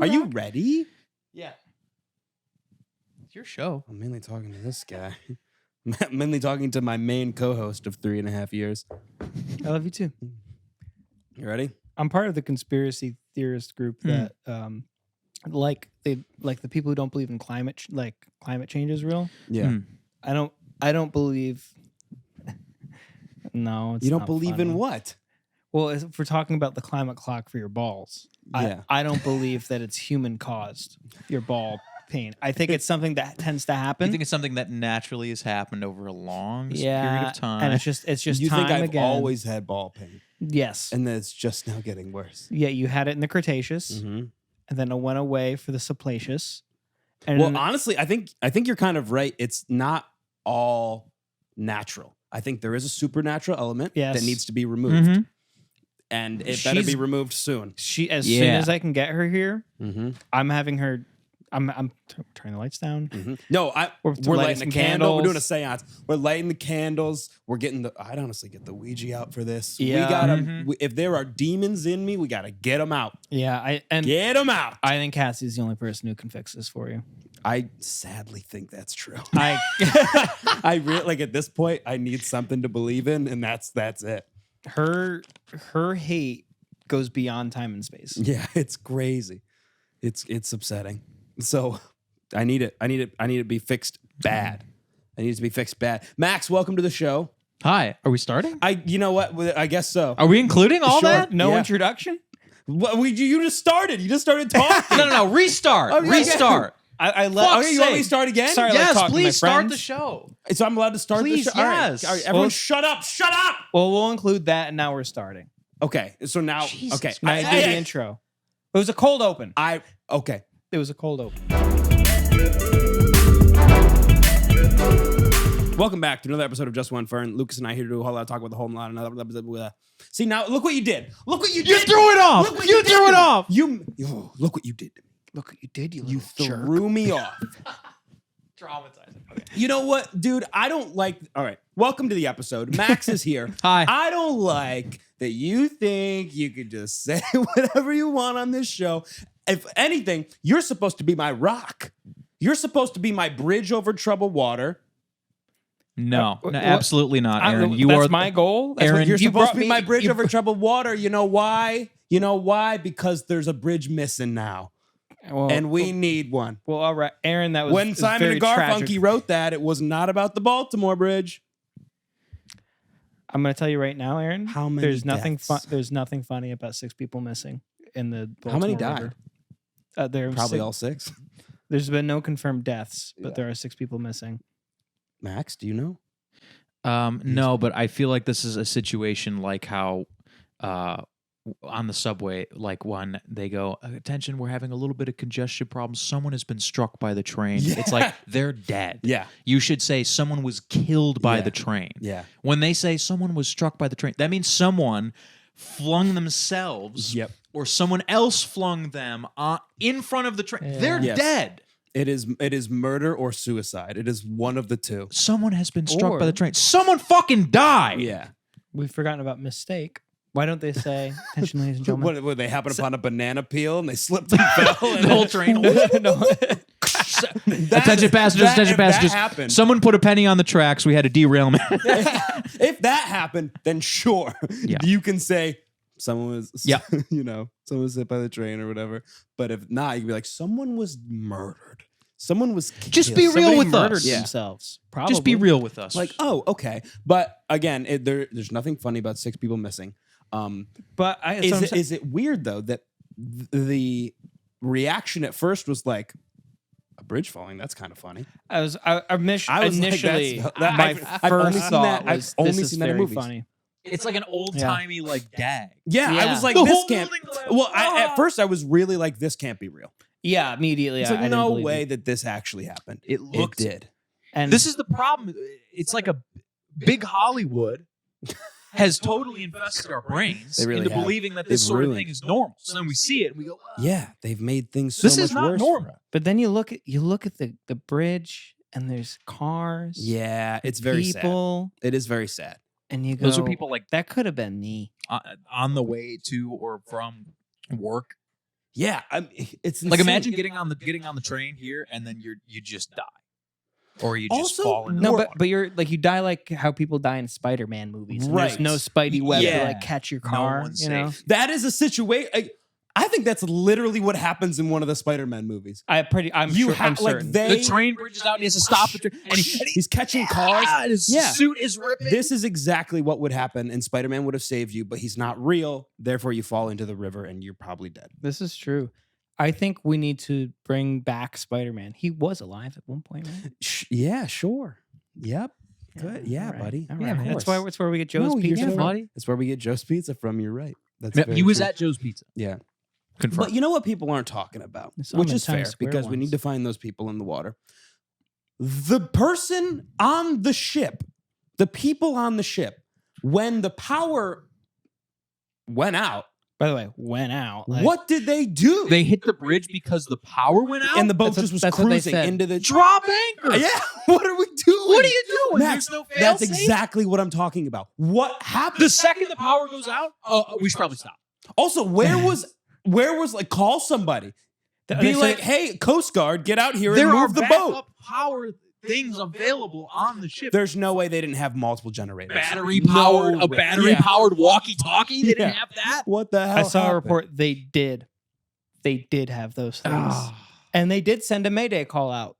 Are you ready? Yeah. It's your show. I'm mainly talking to this guy. I'm mainly talking to my main co-host of 3.5 years. I love you too. You ready? I'm part of the conspiracy theorist group that, like the people who don't believe in climate change is real. Yeah. I don't believe. No, it's You don't not believe funny. in what? Well, if we're talking about the climate clock for your balls, Yeah. I don't believe that it's human caused. Your ball pain. I think it's something that tends to happen. You think it's something that naturally has happened over a long period yeah, of time. and it's just You time think I've again. always had ball pain, Yes. and that it's just now getting worse. Yeah, you had it in the Cretaceous, Mm-hmm. and then it went away for the Subplacious. And Well, honestly, I think you're kind of right. It's not all natural. I think there is a supernatural element that needs to be removed, Mhm. and it better be removed soon. as soon as I can get her here, Mm-hmm. I'm having her. I'm turning the lights down. Mm-hmm. No, we're lighting lighting some the candle. We're doing a candles. seance. We're lighting the candles. We're getting I'd honestly get the Ouija out for this. Yeah. We gotta. If there are demons in me, we gotta get them out. Yeah, Get them out. I think Cassie's the only person who can fix this for you. I sadly think that's true. I I really at this point. I need something to believe in, and that's it. her hate goes beyond time and space. Yeah, it's crazy. It's upsetting. So I need it. I need it to be fixed bad. I need it to be fixed bad. Max, welcome to the show. Hi, are we starting? You know what? I guess so. Are we including all Sure. that? No Yeah. introduction. What, you just started. You just started talking. No. Restart. Oh, yeah, Restart. I let. Fuck's Okay, you want me to sake. start again? Sorry. I like Yes, talking to my please start friends. the show. So I'm allowed to start Please, the show? yes. All right, everyone Well- shut up. Shut up. Well, we'll include that, and now we're starting. Okay, so now, Jesus okay. Now I do the intro. It was a cold open. Okay. It was a cold open. Welcome back to another episode of Just One Fern. Lucas and I here to do a whole lot of talk about the whole lot. See, now, look what you did. Look what you did. You threw it off. Look what You did threw to it me. off. Look what you did to me. Look what you did, You threw me off. Traumatizing. Okay. You know what, dude? I don't like. All right, welcome to the episode. Max is here. Hi. I don't like that you think you could just say whatever you want on this show. If anything, you're supposed to be my rock. You're supposed to be my bridge over troubled water. No, what- absolutely not, Aaron. That's my goal. That's Aaron, what You're you supposed brought to be me- my bridge you over troubled water. You know why? You know why? Because there's a bridge missing now, Well, and we need one. Well, all right, Aaron. That was When is Simon very and Garfunkel tragic. wrote that, it was not about the Baltimore Bridge. I'm going to tell you right now, Aaron. How many There's nothing deaths? There's nothing funny about 6 people missing in the. How many Baltimore died? River. There are Probably six- all 6. There's been no confirmed deaths, but Yeah. there are 6 people missing. Max, do you know? No, but I feel like this is a situation like how on the subway, like when they go, attention, we're having a little bit of congestion problems. Someone has been struck by the train. Yeah. It's like they're dead. Yeah. You should say someone was killed by Yeah. the train. Yeah. When they say someone was struck by the train, that means someone flung themselves Yep. or someone else flung them in front of the train. Yeah. They're Yes. dead. It is murder or suicide. It is one of the two. Someone has been struck Or- by the train. Someone fucking died. Yeah. We've forgotten about mistake. Why don't they say, attention, ladies and gentlemen? What they happen upon a banana peel and they slipped and fell? And The whole train. no. Attention passengers, attention passengers. That happened. Someone put a penny on the tracks. We had a derailment. If that happened, then sure, Yeah. you can say someone was, Yeah. someone was hit by the train or whatever. But if not, you can be like, someone was murdered. Someone was killed. Just be real Somebody with murdered us. Yeah. themselves. Probably. Just be real with us. Like, oh, okay. But again, there's nothing funny about 6 people missing. But Is it weird though that the reaction at first was like a bridge falling? That's kind of funny. I was initially like, my I've only first seen thought that- I've was only this is seen that in very movies. funny. it's like an old timey like gag. Yeah, I Yeah. was like, The this whole can't. building collapsed. Well, at first I was really like, this can't be real. Yeah, immediately. It's I like didn't no believe way it. that this actually happened. It looked. did. And This is the problem. It's like a big Hollywood has totally infested our brains They really into have. believing that this They've sort of ruined. thing is normal. So then we see it and we go, Yeah, they've made things so this much is not worse. normal. But then you look at the bridge and there's cars. Yeah, it's very sad. people, It is very sad. and you go. Those are people like that could have been me. on the way to or from work. Yeah, it's insane. Like imagine getting on the train here and then you just die, or you just Also, fall into No, the but water. but you're like you die like how people die in Spider-Man movies. And Right. There's no Spidey web to Yeah. like catch your No car. one's you know. safe. that is a situation. I think that's literally what happens in one of the Spider-Man movies. I'm You sure. have I'm certain. The train bridges out and he has to stop the train. And He's catching cars. his Yeah. suit is ripping. This is exactly what would happen, and Spider-Man would have saved you, but he's not real. Therefore, you fall into the river and you're probably dead. This is true. I think we need to bring back Spider-Man. He was alive at one point, right? Yeah, sure. Yep. Good. Yeah, all right, buddy. all Yeah, right. of That's course. where we get Joe's No, you're Pizza so from. right. That's where we get Joe's Pizza from. You're right. That's No, very he was true. at Joe's Pizza. Yeah. Confirmed. But you know what people aren't talking about, Some which in is fair Times Square because we ones. need to find those people in the water. The person on the ship, the people on the ship, when the power went out, By the way, went out. Like, what did they do? They hit the bridge because the power went out. and the boat That's just was that's what they cruising said. into the drop anchor. Yeah, what are we doing? What are you doing? Max, There's no that's fail-safe? exactly what I'm talking about. What happened? The second the power goes out, we should probably stop. Also, where was like call somebody? They Be said- like, hey, Coast Guard, get out here There and are move the boat. backup power things available on the ship. There's no way they didn't have multiple generators. Battery powered, No a way. battery Yeah. powered walkie-talkie. They didn't Yeah. have that. What the hell? I saw a happened? report. They did have those things, Ah. and they did send a Mayday call out,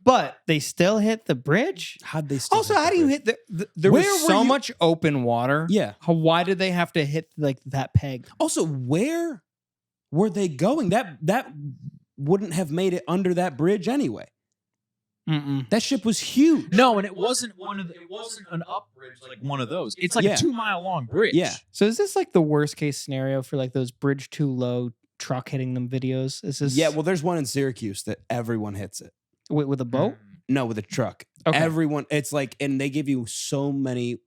but they still hit the bridge. How'd they still Also, hit how the do you bridge? hit there Where was were so you- much open water. Yeah. Why did they have to hit like that peg? Also, where were they going? That wouldn't have made it under that bridge anyway. Mm-mm. That ship was huge. No, and it wasn't it wasn't an up bridge like one of those. It's like Yeah. a 2-mile long bridge. Yeah. So is this like the worst case scenario for like those bridge too low truck hitting them videos? Is this Yeah, well, there's one in Syracuse that everyone hits it. with a boat? No, with a truck. Okay. Everyone, it's like, and they give you so many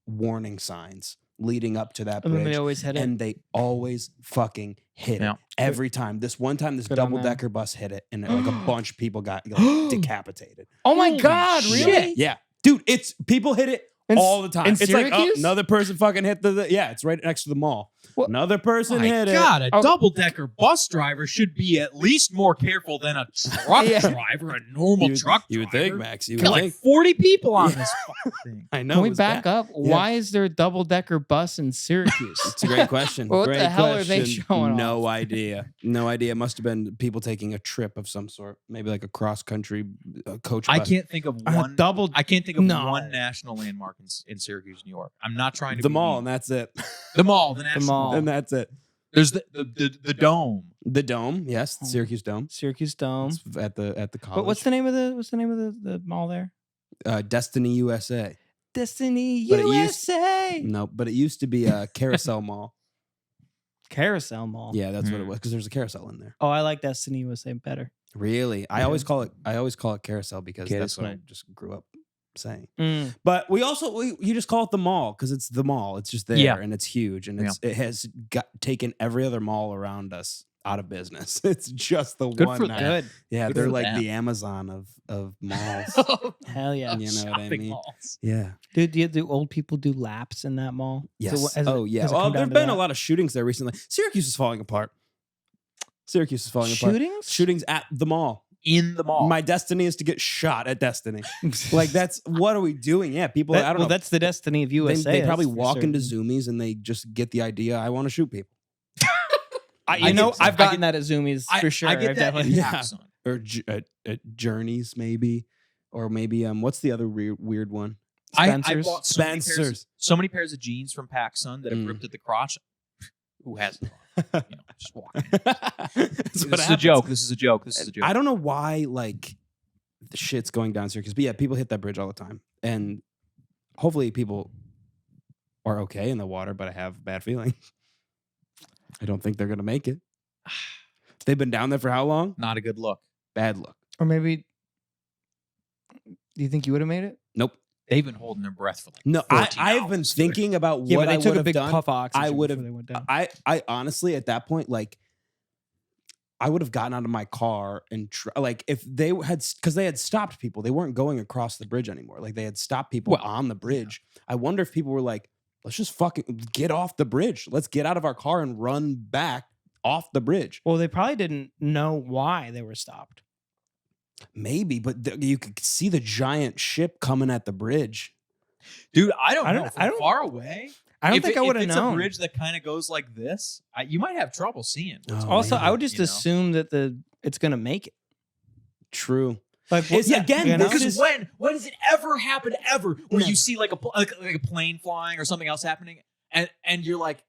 warning signs leading up to that And then bridge. they always hit it. And they always fucking hit Yeah. it every time. This one time, this Good on them. double-decker bus hit it, and like a bunch of people got like, decapitated. Oh my Holy God! shit. Really? Yeah, dude, it's people hit it In- all the time. in It's like, oh, Syracuse? another person fucking hit yeah, it's right next to the mall. What? Another person My hit God, it. a Oh. double-decker bus driver should be at least more careful than a truck Yeah. driver, a normal truck You would driver. think, Max. You would Got like think. 40 people on Yeah. this fucking thing. I know. Can we it was back bad. up? Why is there a double decker bus in Syracuse? It's a great question. What great the hell are question. they showing No idea. No idea. It must have been people taking a trip of some sort. Maybe like a cross country coach. I bus. can't think of one. double. I can't think of No. one national landmark in Syracuse, New York. I'm not trying to The be mall, mean. and that's it. The mall, the national mall. mall. And that's it. There's the dome. The Dome, yes, the Syracuse Dome. Syracuse Dome. It's at the college. But what's the name of the mall there? Destiny USA? Destiny But it used- USA. No, but it used to be a Carousel Mall. Carousel Mall. Yeah, that's what it was because there's a carousel in there. Oh, I like Destiny USA better. Really, I always call it Carousel because that's what I Carousel. just grew up saying. Mm. But we you just call it the mall because it's the mall. It's just there Yeah. and it's huge and it has taken every other mall around us out of business. It's just the Good one. for now. them. Good. Yeah, Good they're for like them. the Amazon of malls. Hell yeah. You know what I Shopping mean? malls. Yeah. Do old people do laps in that mall? Yes. Does Oh yeah. does it Well, come down there've to been that? a lot of shootings there recently. Syracuse is falling apart. Syracuse is falling apart. shootings. Shootings at the mall. In the mall. My destiny is to get shot at Destiny. Like that's what are we doing? Yeah, people. I don't know. That's the destiny of They, USA. they probably that's for walk into certain. Zoomies and they just get the idea. I want to shoot people. I know get- I've I gotten get- that at Zoomies for sure. I get I've that in definitely- Yeah. PacSun. Or at Journeys maybe, or maybe what's the other weird one? I Spencer's. bought Spencer's. so many pairs of jeans from PacSun that have Mm. ripped at the crotch. Who hasn't? Just walk. That's This what is a happens. joke. This is a joke. This is a joke. I don't know why like the shit's going down Syracuse, but yeah, people hit that bridge all the time, and hopefully people are okay in the water. But I have a bad feeling. I don't think they're gonna make it. They've been down there for how long? Not a good look. Bad look. Or maybe. Do you think you would have made it? Nope. They've been holding their breath for like No, 14 I've been hours. thinking about Yeah, what but I they took would a have big done. puff of oxygen. I would have. before they went down. I honestly at that point I would have gotten out of my car and like if they had because they had stopped people. They weren't going across the bridge anymore. Like they had stopped people Well, on the bridge. I wonder if people were like, let's just fucking get off the bridge. Let's get out of our car and run back. off the bridge. Well, they probably didn't know why they were stopped. Maybe, but you could see the giant ship coming at the bridge. Dude, I don't know. I don't- Far away. I don't think I would have If known. it's a bridge that kind of goes like this, you might have trouble seeing. what's Oh, going Also, on, I would just you know? assume that it's gonna make it. True. Like It's, again, you know? this is- when does it ever happen where No. you see like a plane flying or something else happening and you're like,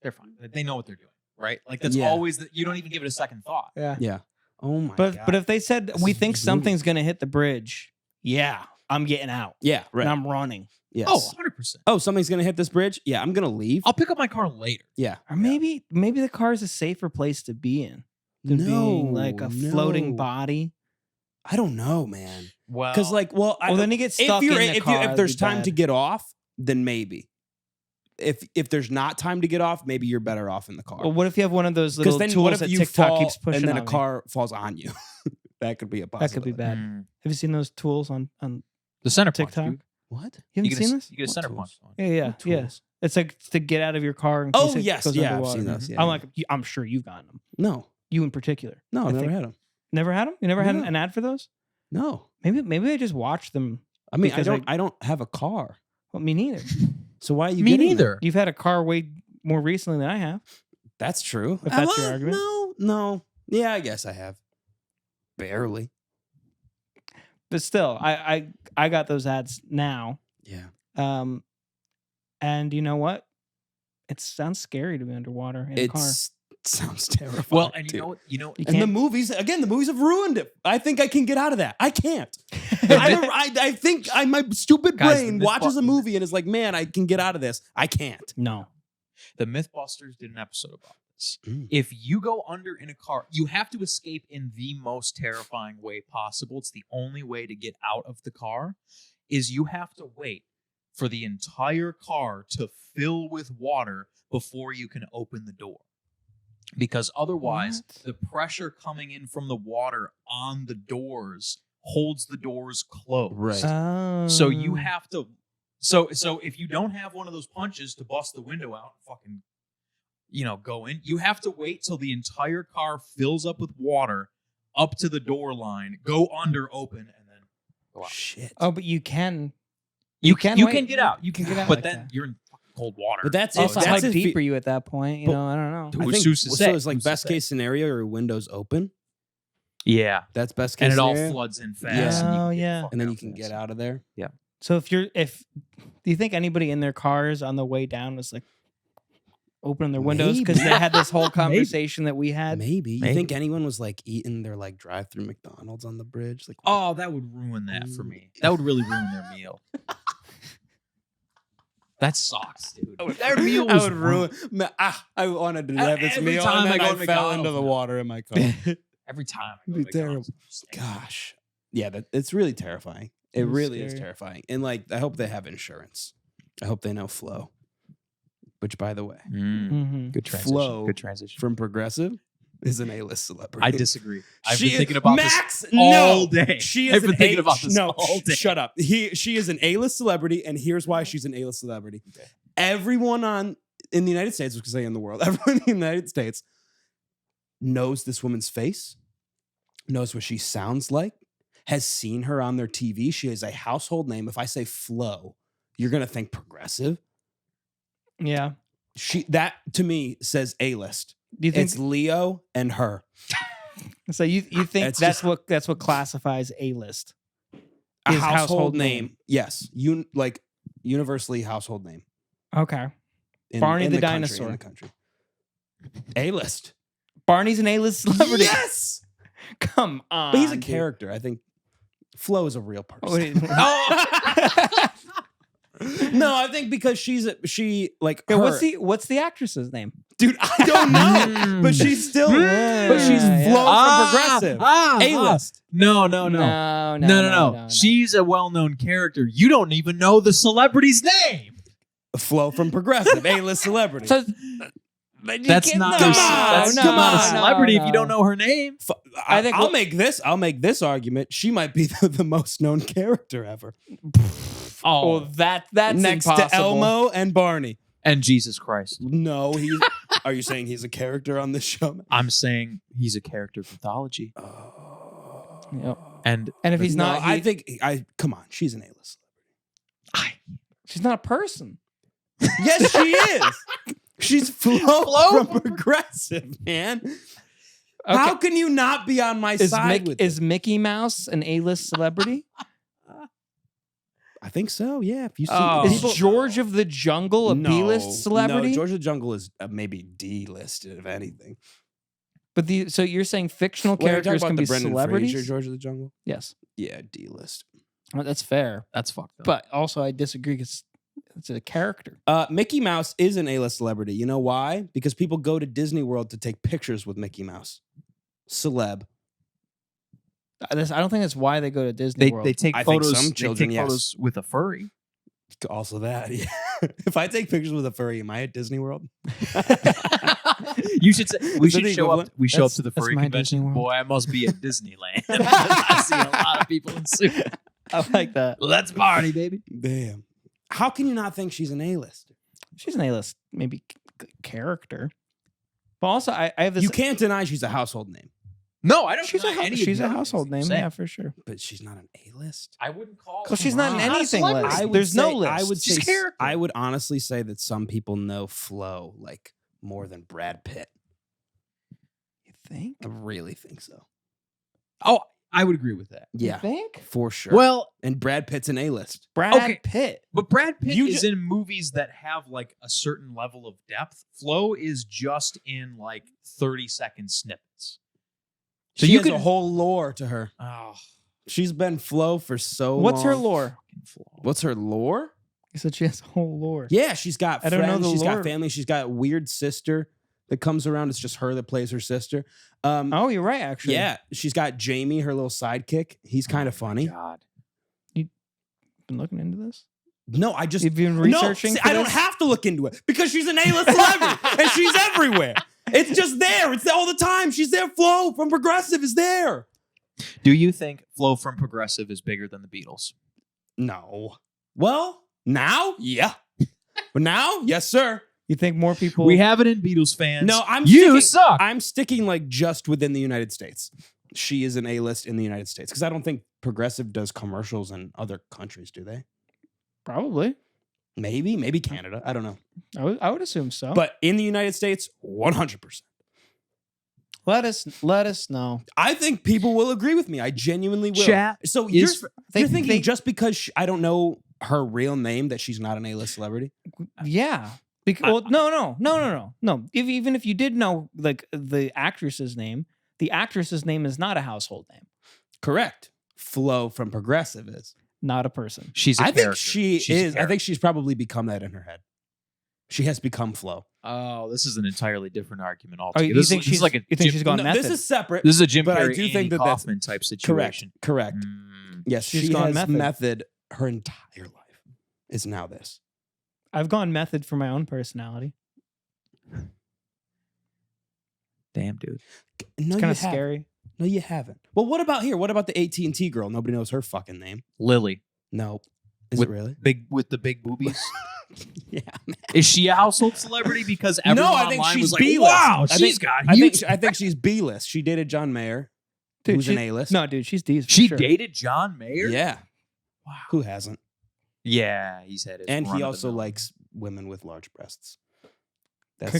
they're fine. They know what they're doing, right? Like that's Yeah. always you don't even give it a second thought. yeah. Yeah. Oh my But god. if they said This we is think just something's gonna hit the bridge, yeah, I'm getting out yeah, right. and I'm running. Yes. Oh, 100%. Oh, something's gonna hit this bridge. Yeah, I'm gonna leave. I'll pick up my car later. Yeah. Or maybe the car is a safer place to be in than being like a floating no. body. I don't know, man. Well, Because Well, then you get stuck if in the car. if that'd there's be time to bad. get off, then maybe. If there's not time to get off, maybe you're better off in the car. Well, what if you have one of those Because little then tools what if that you TikTok fall keeps pushing and then on a me? car falls on you? That could be a possibility. That could be bad. Mm. Have you seen those tools on the center punch, TikTok? dude. What? You haven't seen this? You get a What center tools? punch. On. Yeah, What yeah. tools? It's like to get out of your car in case Oh it yes, goes yeah, I've underwater. seen those. Yeah, I'm like, I'm sure you've gotten them. no, You in particular. no, I I've never think- had them. Never had them? You never had No. an ad for those? No, Maybe I just watched them. I mean, Because I don't have a car, Well, me neither. so why are you? Me getting them? neither. You've had a car way more recently than I have. That's true. If that's your argument. No. Yeah, I guess I have. Barely. But still, I got those ads now. Yeah. And you know what? It sounds scary to be underwater in a car. It sounds terrifying. Well, and too. You And the can't- movies, again, the movies have ruined it. I think I can get out of that. I can't. I think my stupid Guys, brain the watches a Mythbusters- movie and is like, man, I can get out of this. I can't. No. The Mythbusters did an episode about this. Mm. If you go under in a car, you have to escape in the most terrifying way possible. It's the only way to get out of the car is you have to wait for the entire car to fill with water before you can open the door. Because otherwise, What? the pressure coming in from the water on the doors holds the doors closed. Right. Oh. So you have to. So if you don't have one of those punches to bust the window out and fucking, go in, you have to wait till the entire car fills up with water up to the door line, go under, open, and then go out. Shit. Oh, but you can. You can you wait. can get out. You can get out, like but then that. you're in fucking cold water. But that's Also, if how that's if deep you- are you at that point? But- I don't know. Dude, I Who's think to so. say? It's like Who's to best say? case scenario or windows open. yeah, That's best case and it all scenario. floods in fast. Yeah. and you Oh, can get yeah. fucked And then out you can fast. get out of there. So do you think anybody in their cars on the way down was like opening their windows because they Maybe. had this whole conversation that we had? Maybe. You Maybe. think anyone was like eating their like drive-through McDonald's on the bridge? Like, Oh, that would ruin that for me. That would really ruin their meal. That sucks, dude. Their meal I was would ruin. I wanted to have this Every meal, time and then I I go to fell into McDonald's the now. water in my car. every time. I It'd go be to terrible. McDonald's, I'm just thinking, Gosh, yeah, it's really terrifying. It It is really is scary. terrifying. And like, I hope they have insurance. I hope they know Flo. Which, by the way, Mm-hmm. Good transition. Flo Good transition. from Progressive is an A-list celebrity. I disagree. I've She been thinking about Max, this all no. day. She is I've been an thinking about this no, all day. shut up. She is an A-list celebrity, and here's why she's an A-list celebrity. Okay. Everyone in the United States, because I say in the world, everyone in the United States knows this woman's face, knows what she sounds like, has seen her on their TV. She is a household name. If I say Flo, you're gonna think Progressive. Yeah. That to me says A-list. Do you think It's Leo and her. so? You think It's that's what classifies a list? A His household name. Yes. Universally household name. Okay. In, Barney in the country, dinosaur. in the country. A-list. Barney's an A-list celebrity. Yes. Come on. But he's a dude. character. I think Flo is a real Oh, person. wait. No, I think because she like Okay, her, what's the actress's name? dude. I don't know, but she's still, but she's Yeah. Flo from Progressive. A-list. No. No. She's a well-known character. You don't even know the celebrity's name. Flo from Progressive. A-list celebrity. So, That's not. Come on, That's come not a on. celebrity if you don't know her name. I think I'll make this argument. She might be the most known character ever. Oh, that's Next impossible. to Elmo and Barney. And Jesus Christ. No, he's. Are you saying he's a character on this show? I'm saying he's a character of mythology. Yep. And if he's not, I think come on, she's an A-list celebrity. she's not a person. Yes, she is. She's Flo from Progressive, man. Okay. How can you not be on my side with is Mickey Mouse an A-list celebrity? I think so, yeah. If you see Is George of the Jungle a B-list celebrity? No, George of the Jungle is maybe D-listed, if anything. But so you're saying fictional Wait, characters can be Brendan celebrities? Fraser, George of the Jungle? Yes. Yeah, D-list. Well, that's fair. that's fucked up. But also I disagree because it's a character. Mickey Mouse is an A-list celebrity. You know why? Because people go to Disney World to take pictures with Mickey Mouse. Celeb. I don't think that's why they go to Disney World. They take I think photos. some children, they take photos with a furry. Also that, yeah. If I take pictures with a furry, am I at Disney World? You should say we Is that should the show up. equivalent? We show up to the That's furry my Disney convention. World. Boy, I must be at Disneyland. I've seen a lot of people in suits. I like that. Let's party, baby. Damn. How can you not think she's an A-list? She's an A-list, maybe character. But also, I have this. You can't deny she's a household name, No, I don't. She's deny any of she's the a other household things name, you're yeah, saying. for sure. but she's not an A-list. I wouldn't call. Because she's not in Come on. anything Not a list. celebrity. There's no list. I would She's say. a character. I would honestly say that some people know Flo like more than Brad Pitt. You think? I really think so. Oh, I would agree with that. Yeah, You think? for sure. Well, and Brad Pitt's an A-list. Brad Okay. Pitt. but Brad Pitt You is ju- in movies that have like a certain level of depth. Flo is just in like 30-second snippets. So you you has could- a whole lore to her. Oh, She's been Flo for so long. What's her lore? fucking Flo. What's her lore? You said she has a whole lore. Yeah, she's got I don't friends. know the She's lore. got family. She's got a weird sister that comes around. It's just her that plays her sister. Oh, you're right, actually. Yeah, she's got Jamie, her little sidekick. He's kind of funny. God. Been looking into this? No, I just You've been researching No, for I don't this? have to look into it because she's an A-list celebrity and she's everywhere. It's just there. It's there all the time. She's there. Flo from Progressive is there. Do you think Flo from Progressive is bigger than the Beatles? No. Well, now, yeah. But now, yes, sir. You think more people... We have it in Beatles fans. No, You suck. I'm sticking like just within the United States. She is an A-list in the United States because I don't think Progressive does commercials in other countries, do they? Probably. Maybe Canada. I don't know. I would assume so. But in the United States, 100%. let us know. I think people will agree with me. I genuinely will. Chat So is you're thinking just because I don't know her real name that she's not an A-list celebrity? Yeah. Well, no. Even if you did know like the actress's name is not a household name. Correct. Flo from Progressive is. Not a person. She's a I character. think she She's a is. I think she's probably become that in her head. She has become Flo. Oh, this is an entirely different argument Oh, altogether. you This think is she's like a you think Jim, she's gone No, method? this is separate. This is a Jim but I Carrey, do Andy think that that's- Kaufman type Correct. situation. Correct. Mm. Yes, She's she gone has method. method her entire life. Is now this. I've gone method for my own personality. Damn, dude. No, It's kind you of haven't. scary. No, you haven't. Well, what about here? What about the AT&T girl? Nobody knows her fucking name. Lily No. Is With it really? with the big boobies. Yeah. Is she a household celebrity? Because everyone No, I think online she's was like, B-list. "Wow, I she's think- got I huge." think she's B-list. She dated John Mayer, Dude, who's an A-list. No, dude, she's D's. For She sure. dated John Mayer. Yeah. Wow. Who hasn't? Yeah, he's had his. And he run of the also mill. likes women with large breasts.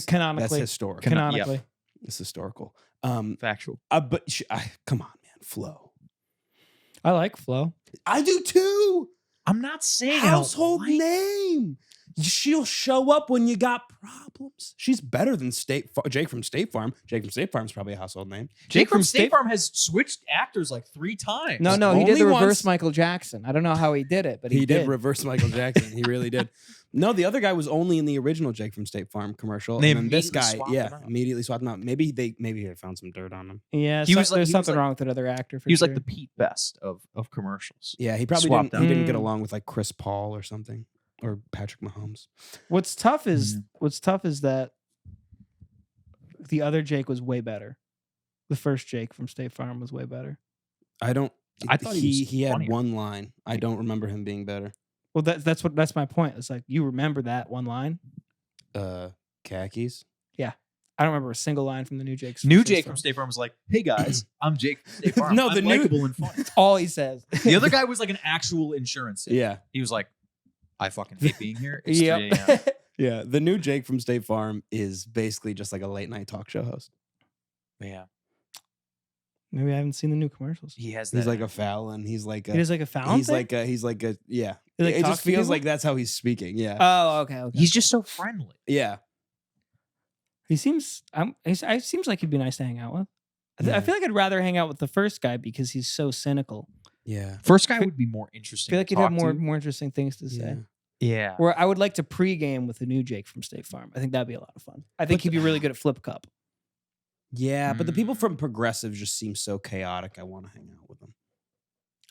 Canonically. That's historical. Canonically. It's historical. factual. But come on, man, Flo. I like Flo. I do too. I'm not saying Household name. She'll show up when you got problems. She's better than Jake from State Farm. Jake from State Farm's probably a household name. Jake from State Farm has switched actors like 3 times. No, he did Only the reverse once. Michael Jackson. I don't know how he did it, but He he did reverse Michael Jackson. He really did. No, the other guy was only in the original Jake from State Farm commercial. They And then this immediately guy, swapped him out. immediately swapped him out. Maybe they found some dirt on him. Yeah, He was like- there's he was something like- wrong with that other actor. For He was sure. like the Pete Best of commercials. Yeah, he probably Swapped didn't. He out. didn't get Mm. along with like Chris Paul or something, or Patrick Mahomes. What's tough is Mm-hmm. that the other Jake was way better. The first Jake from State Farm was way better. I don't. I thought he was had funnier. one line. I don't remember him being better. Well, that's my point. It's like you remember that one line. Khakis. I don't remember a single line from the new Jake. New Jake from State Farm was like, "Hey guys, I'm Jake from State Farm. No, I'm the new- likable and fun." That's all he says. The other guy was like an actual insurance salesman. Yeah. He was like, "I fucking hate being here. It's 3 Yep. a.m." Yeah. The new Jake from State Farm is basically just like a late night talk show host. Yeah, Maybe I haven't seen the new commercials. he has. That He's like a Fallon. He's like a. He does like a fountain. He's like a. Yeah. He, like, It talks just to feels people? like that's how he's speaking. Yeah. Oh, okay. He's just so friendly. Yeah. He seems. He seems like he'd be nice to hang out with. I Yeah. feel like I'd rather hang out with the first guy because he's so cynical. Yeah. First guy would be more I interesting. feel like to he'd have talk to. more interesting things to say. Yeah. Yeah. Where I would like to pregame with the new Jake from State Farm. I think that'd be a lot of fun. I think he'd be really good at Flip Cup. Yeah, but the people from Progressive just seem so chaotic. I want to hang out with them.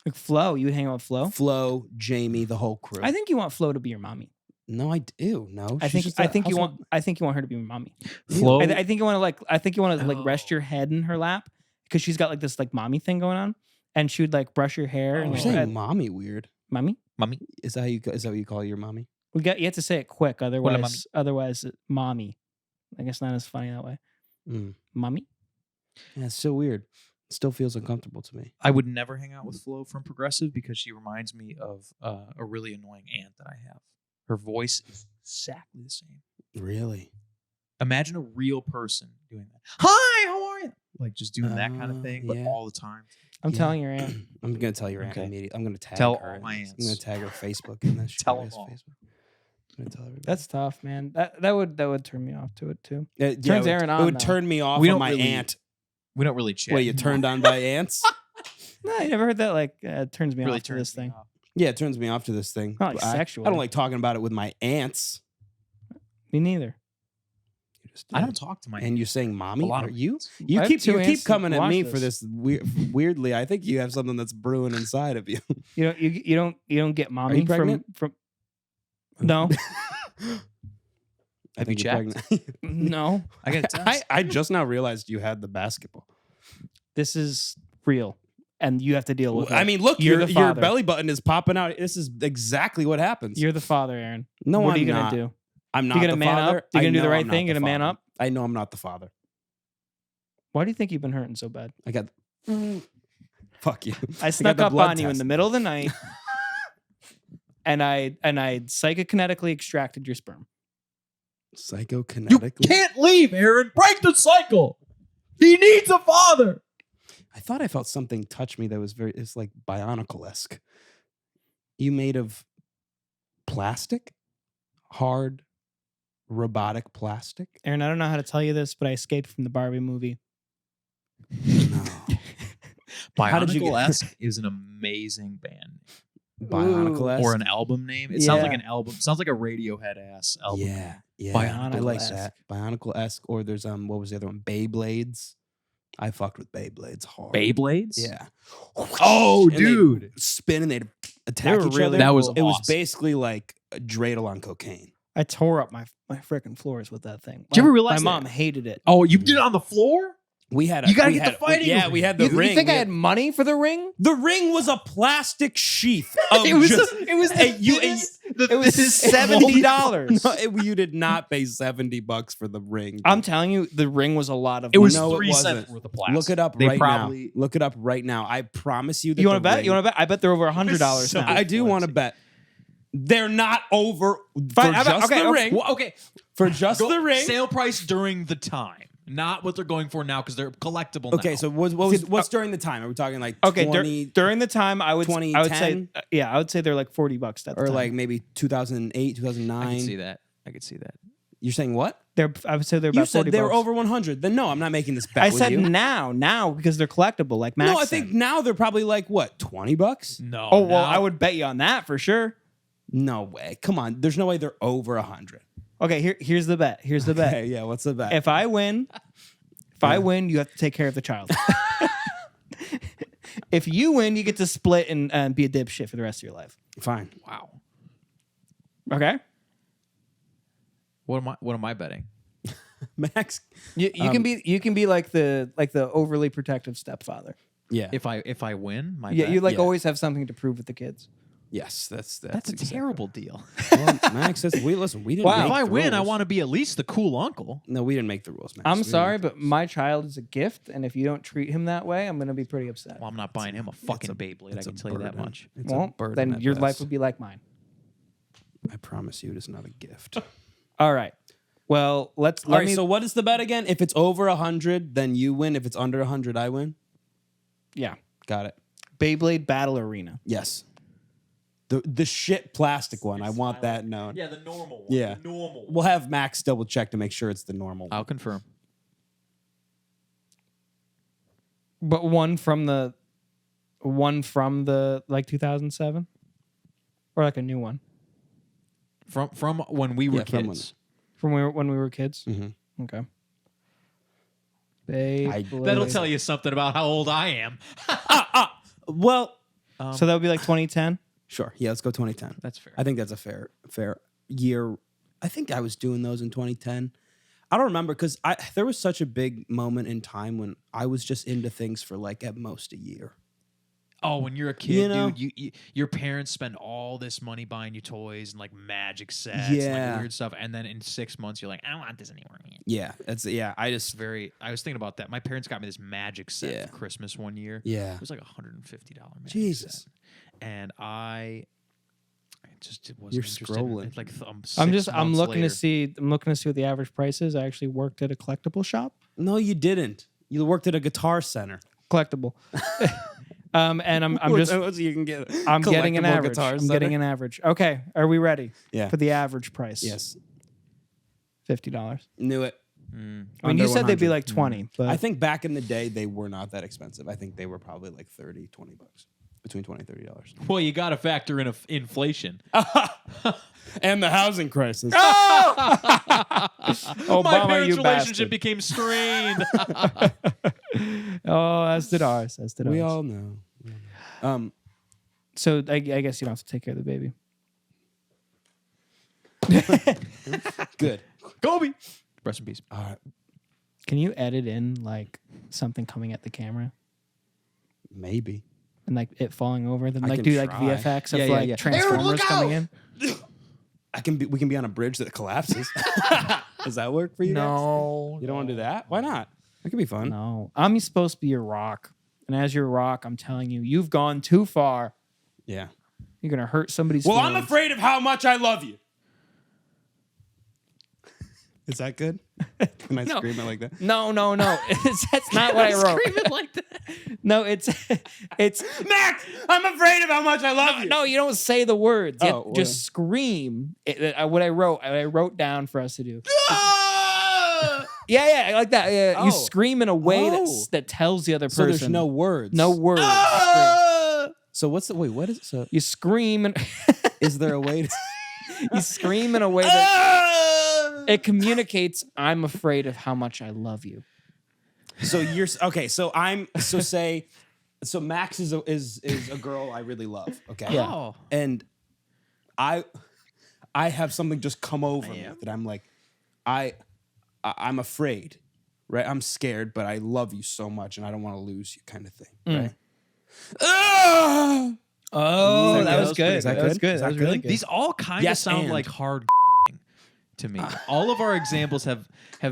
Like Flo, you would hang out with Flo. Flo, Jamie, the whole crew. I think you want Flo to be your mommy. No, I do. No, I she's think just I a think you household- want I think you want her to be your mommy. Flo. I think you want to rest Oh. your head in her lap because she's got like this like mommy thing going on, and she would like brush your hair and You're like, saying mommy weird. mommy. Mommy. Is that what you call your mommy? You have to say it quick, mommy? otherwise mommy. I guess not as funny that way. Mm. Mommy. Yeah, it's so weird. It still feels uncomfortable to me. I would never hang out with Flo from Progressive because she reminds me of a really annoying aunt that I have. Her voice is exactly the same. Really? Imagine a real person doing that. Hi, how are you? Like just doing that kind of thing, but yeah. all the time. I'm Yeah. telling your aunt. I'm gonna tell your aunt Okay. immediately. I'm gonna tag Tell her. all in my this. I'm gonna aunts. tag her Facebook in this. Tell She 'em has all. Facebook. I'm gonna tell everybody. That's tough, man. That would turn me off to it too. Yeah, turns it would, Aaron It on, would though. turn me off We of don't my really- aunt. We don't really chat. What, you turned on by ants? No, you never heard that. Like, it turns me really off to turns this me thing. off. Yeah, it turns me off to this thing. Not like I sexually. don't like talking about it with my aunts. Me neither. You just I did. don't talk to my And you're saying mommy? A lot Are of you? aunts. You I have keep two you aunts keep that coming at watch me this. for this weirdly. I think you have something that's brewing inside of you. You don't get mommy pregnant? from. No, I Have you think you're checked? pregnant. no. I got a test. I just now realized you had the basketball. This is real, and you have to deal with it. I mean, look, You're your the father. belly button is popping out. This is exactly what happens. You're the father, Aaron. No, what I'm are you not. gonna do? I'm not You gonna the man father. up? You gonna I do the know right I'm not thing? the Gonna man father. up? I know I'm not the father. Why do you think you've been hurting so bad? I got. Fuck you. I snuck the up blood on you in test. the middle of the night, and I psychokinetically extracted your sperm. You Psychokinetically. can't leave, Aaron. Break the cycle. He needs a father. I thought I felt something touch me that was it's like Bionicle-esque. You made of plastic? Hard, robotic plastic? Aaron, I don't know how to tell you this, but I escaped from the Barbie movie. No. How did you get- Bionicle-esque is an amazing band Bionicle-esque? or an album name. It sounds like Yeah. an album. Sounds like a Radiohead ass album. Yeah. Yeah. Bionicle-esque. I like that. Bionicle-esque. Or there's what was the other one? Beyblades. I fucked with Beyblades hard. Beyblades. Yeah. Oh, And they'd dude. spin and they'd attack were each really other. That was cool. It was awesome. basically like a dreidel on cocaine. I tore up my freaking floors with that thing. Did you ever realize my that? mom hated it? Oh, you did it on the floor? We had You gotta get the fighting Yeah, arena. we had the ring. You think We I had money for the ring? The ring was a plastic sheath. Of It was just, it was Hey, the you- thinnest- It was $70. No, you did not pay $70 for the ring. I'm telling you, the ring was a lot of. It was No, it 3 wasn't. cents worth of plastic. Look it up They right probably, now. Look it up right now. I promise you that You want to the bet? ring- You want to bet? I bet they're over $100 So now. I do want to bet. They're not over for Fine, I bet- just okay, the okay. ring. Well, okay, For just go- the ring. Sale price during the time, not what they're going for now because they're collectible. Okay, now. so what's during the time? Are we talking like Okay, 20 during the time, I would say, 2010? yeah, I would say they're like $40 at the or time. like maybe 2008, I 2009? can see that. I could see that. You're saying what? I would say they're You about said 40 they were bucks. over 100. Then no, I'm not making this bet I with said you. now because they're collectible, like Max. No, I think said. now they're probably like what, $20? No. Oh well, now- I would bet you on that for sure. No way. Come on. There's no way they're over 100. Okay, here's the bet. Here's the bet. Okay, yeah, what's the bet? If I win, you have to take care of the child. If you win, you get to split and be a dipshit for the rest of your life. Fine. Wow. Okay. What am I betting? Max. You can be like the overly protective stepfather. Yeah. If I win, my Yeah, bet? you like Yeah. always have something to prove with the kids. Yes, that's That's a exactly. terrible deal. Well, Max says, we didn't Wow. make If I the win, I rules. want to be at least the cool uncle. No, we didn't make the rules, Max. I'm We didn't sorry, make the but rules. my child is a gift, and if you don't treat him that way, I'm going to be pretty upset. Well, I'm not buying him a fucking Beyblade. I it's a can tell you that burden. much. It's a Well, burden then at your life best. would be like mine. I promise you, it is not a gift. All right. Well, let All right, me. so what is the bet again? If it's over 100, then you win. If it's under 100, I win. Yeah. Got it. Beyblade Battle Arena. Yes. The shit plastic one. I want that known. Yeah, the normal one. Yeah. The normal one. We'll have Max double check to make sure it's the normal one. I'll confirm. But one from the like 2007, or like a new one From when we were Yeah, from kids. from when we were kids. Mm-hmm. Okay. Beyblade. That'll tell you something about how old I am. Well, So that would be like 2010. sure. Yeah, let's go 2010. That's fair. I think that's a fair year. I think I was doing those in 2010. I don't remember because there was such a big moment in time when I was just into things for like at most a year. Oh, when you're a kid, You know? dude, your parents spend all this money buying you toys and like magic sets and Yeah. like weird stuff, and then in 6 months you're like, I don't want this anymore. Yeah, I It's just very. I was thinking about that. My parents got me this magic set Yeah. for Christmas one year. yeah. It was like $150 magic Jesus. set, and I just wasn't You're interested scrolling. In it. Like I'm looking to see what the average price is. I actually worked at a collectible shop. No, you didn't. You worked at a guitar center. Collectible. And I'm just you can get. I'm getting an collectible average. guitar I'm center. getting an average. Okay, are we ready? Yeah. For the average price? Yes, $50. knew it. I mean, Under you said they'd be 100. like 20, but I think back in the day they were not that expensive. I think they were probably like $20, between $20 and $30. Well, you got to factor in inflation. And the housing crisis. My Obama, parents' you relationship bastard. became strained. Oh, as did ours. As did We ours. all know. So I guess you don't have to take care of the baby. Good. Kobe. Rest in peace. All right. Can you edit in like something coming at the camera Maybe. and like it falling over? Then I like can do like try. VFX of Yeah, like yeah. Transformers Aaron, look coming in? We can be on a bridge that collapses. Does that work for you? guys? No, You don't want to do that? Why not? That could be fun. no. I'm supposed to be your rock, and as your rock, I'm telling you, you've gone too far. Yeah. You're gonna hurt somebody's. Well, I'm feelings. afraid of how much I love you. Is that good? Can I No. scream it like that? No. That's not what I wrote. Screaming like that. No, it's Max, I'm afraid of how much I love you. no. You don't say the words. You Oh, have to just scream. What I wrote down for us to do. Ah! Yeah, like that. Yeah, Oh. you scream in a way Oh. that tells the other So person. there's no words. no words. Ah! So what's the wait? What is it? So You scream and is there a way to? you scream in a way that Ah! it communicates. I'm afraid of how much I love you. So you're okay. So Max is a girl I really love. Okay. Yeah. Oh. And I have something just come over me that I'm like, I'm afraid, right? I'm scared, but I love you so much and I don't want to lose you, kind of thing, right? Ah! Oh, that was good. Is that That was good? good. Is That that was really good? good. These all kind of Yes, sound and. like hard to me. All of our examples have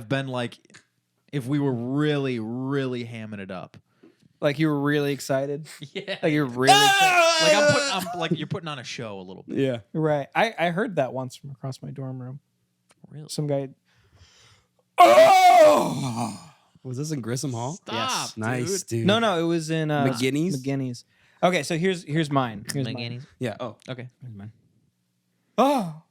been like if we were really, really hamming it up. Like you were really excited. Yeah. Like you're really excited. I'm like you're putting on a show a little bit. Yeah. Right. I heard that once from across my dorm room. Really? Some guy. Oh! Was this in Grissom Hall? Stop, dude. Nice, dude. No, it was in McGinney's? McGinney's. Okay, so here's mine. Here's mine. Yeah. Oh. Okay. Here's mine. Oh.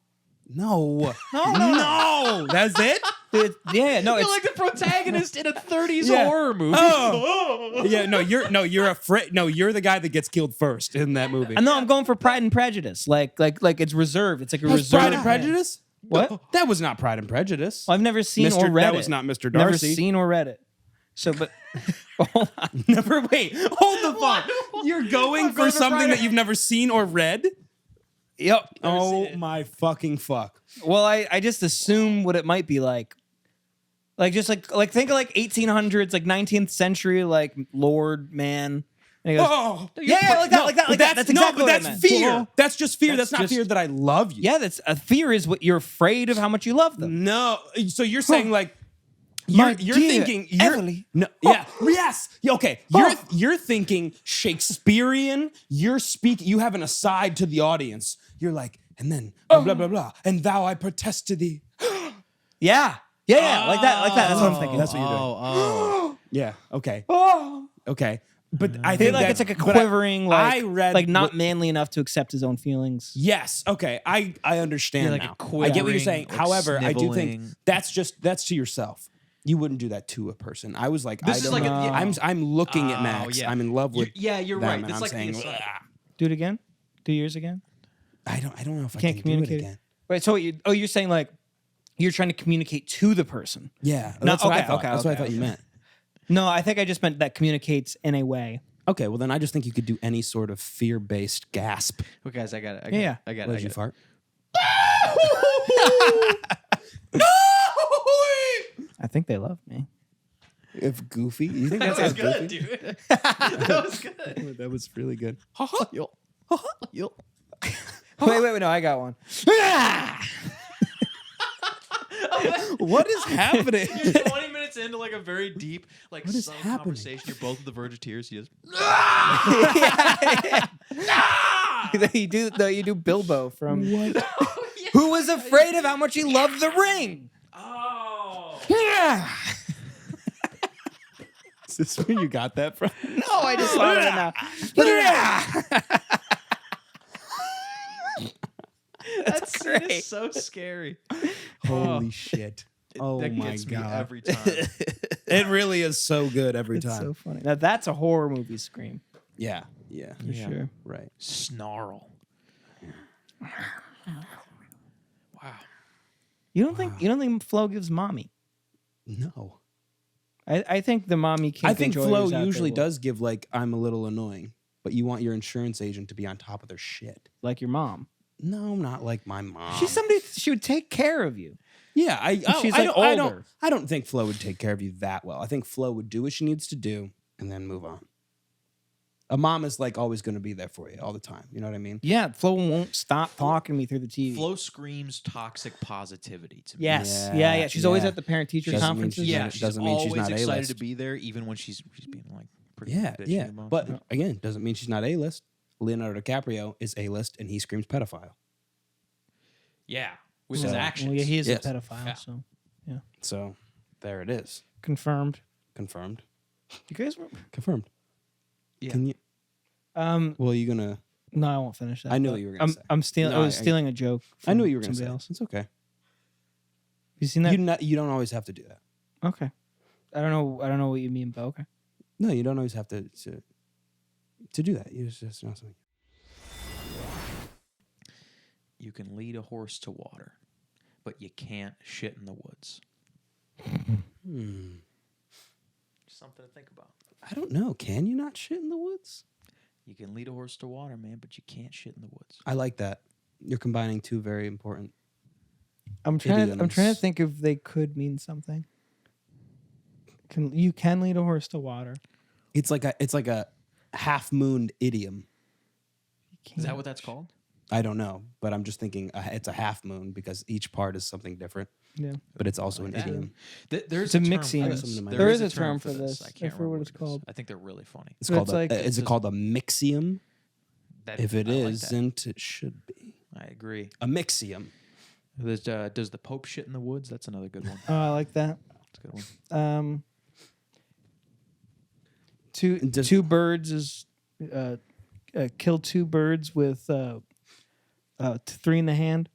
No. No. That's it? Dude, yeah, no, You're it's like the protagonist in a 30s Yeah. horror movie. Oh. Yeah. You're afraid. No, you're the guy that gets killed first in that movie. no, I'm going for Pride and Prejudice. Like it's reserved. It's like a That's reserved. Pride and Prejudice? What? That was not Pride and Prejudice. Well, I've never seen or read it. That was not Mr. Never Darcy. seen or read it. So, but hold on. Never. Wait. Hold the fuck. You're going for something that you've never seen or read? Yep. Oh my fucking fuck. Well, I just assume what it might be like. Like just like think of like 1800s, like 19th century, like lord man, And he goes, yeah, like that. That's exactly what I that's meant. fear. That's just fear. That's That's not just- fear that I love you. Yeah, that's a fear is what you're afraid of how much you love them. No. So you're saying like My you're dear thinking Everly. no yes okay you're thinking Shakespearean. You have an aside to the audience. You're like and then blah blah blah and thou I protest to thee. Yeah, like that. That's what I'm thinking. That's what you're doing. Oh, Yeah. Okay. Oh. Okay. But I I feel think like that- it's like a but quivering, I read like not what- manly enough to accept his own feelings. Yes. Okay. I understand like a now. I get what you're saying. quivering, like However, I do think sniveling. that's to yourself. You wouldn't do that to a person. I was like, This I is don't like a- know. yeah. I'm looking at Oh, Max. yeah. I'm in love with. you're them, right. and It's I'm like the saying, aside. Do it again. 2 years again. I don't know if I Can't can communicate. do it again. Right. So you're saying like you're trying to communicate to the person. Yeah. No, That's what I okay, thought. okay, That's what I okay, thought you meant. No, I think I just meant that communicates in a way. Okay. Well, then I just think you could do any sort of fear-based gasp. Well, guys, I got it. Yeah. I got What it. did you fart? I think they love me. If Goofy, you think That that's was how good, Goofy? dude. That was good. That was really good. Wait, no, I got one. What is happening? You're 20 minutes into like a very deep, like What is subtle happening? conversation. You're both at the verge of tears. You just you do Bilbo from Who was afraid of how much he loved the ring? oh. Yeah. Is this where you got that from? No, I just thought of it now. That scene great. is so scary. Holy shit. Oh that my gets God. me every time. It really is so good every It's time. so funny. Now that's a horror movie scream Yeah. for sure. Right. Snarl. Wow. You don't think Flo gives mommy? No. I think the mommy kink I think enjoyers Flo out there usually will. does give like I'm a little annoying, but you want your insurance agent to be on top of their shit. Like your mom. No, not like my mom. She's somebody. She would take care of you. Yeah, she's, I like, don't, older. I don't think Flo would take care of you that well. I think Flo would do what she needs to do and then move on. A mom is like always going to be there for you all the time. You know what I mean? Yeah, Flo won't stop talking to me through the TV. Flo screams toxic positivity to me. Yes, Yeah, yeah. She's always yeah. at the parent-teacher Doesn't mean conferences. she's Yeah, not- she's doesn't mean she's always not excited A-list. to be there, even when she's being like pretty Yeah, bitchy yeah. about But it. again, doesn't mean she's not A-list. Leonardo DiCaprio is A-list and he screams pedophile. Yeah, with his So- actions. Well, yeah, he is Yes. a pedophile. Yeah. So So there it is. confirmed. Confirmed. You guys were. Confirmed. Yeah. Can you? Well, you gonna? No, I won't finish that. I knew but what you were gonna say. I'm stealing. No, I was stealing a joke. I knew from what you were gonna somebody say. else. It's okay. You seen that? You don't always have to do that. Okay. I don't know what you mean, but okay. No, you don't always have to do that. You just know something. You can lead a horse to water, but you can't shit in the woods. Something to think about. I don't know. Can you not shit in the woods? You can lead a horse to water, man, but you can't shit in the woods. I like that. You're combining two very important. I'm trying to Idioms. think if they could mean something. You can lead a horse to water. It's like a half-moon idiom. Is that what that's called? I don't know, but I'm just thinking it's a half moon because each part is something different. Yeah. But it's also an that. idiom. There's It's a term for Mixidioms. this. There is a term for this. I I can't forget remember what it's it is. called. I think they're really funny. It's But called. it's like- Is it called a mixium? If it I like that. isn't, it should be I agree. a mixium. There's, does the Pope shit in the woods? That's another good one. Oh, I like that. That's a good one. Two birds is kill two birds with 3 in the hand.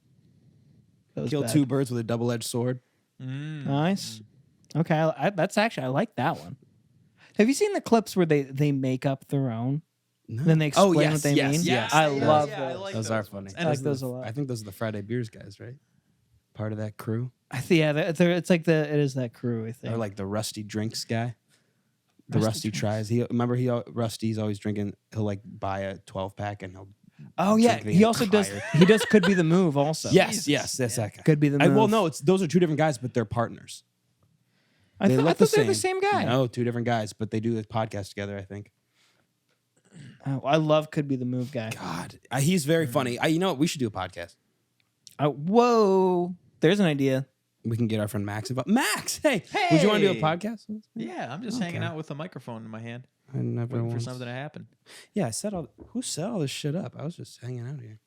That was Kill bad. 2 birds with a double-edged sword. Nice. Okay, I like that one. Have you seen the clips where they make up their own? No. Then they explain yes, what they yes, mean. yes. I love I those. like Those are funny. ones. I like are those the- a lot. I think those are the Friday Beers guys, right? Part of that crew, It's like it is that crew. I think. or like the Rusty Drinks guy. The Rusty Rusty tries. Rusty's always drinking. He'll like buy a 12-pack and he'll. Oh yeah, drink the he also does. entire- He does could be the move also. Yes, that's that guy. Could be the move. Well, no, those are 2 different guys, but they're partners. I They thought look they're the same guy. No, 2 different guys, but they do a podcast together. I think. Oh, I love Could Be the Move guy. God, he's very funny. You know what? We should do a podcast. Whoa, there's an idea. We can get our friend Max involved. Max, hey, would you want to do a podcast? Yeah, I'm just hanging out with a microphone in my hand, I never waiting for once- something to happen. Yeah, who set all this shit up? I was just hanging out here.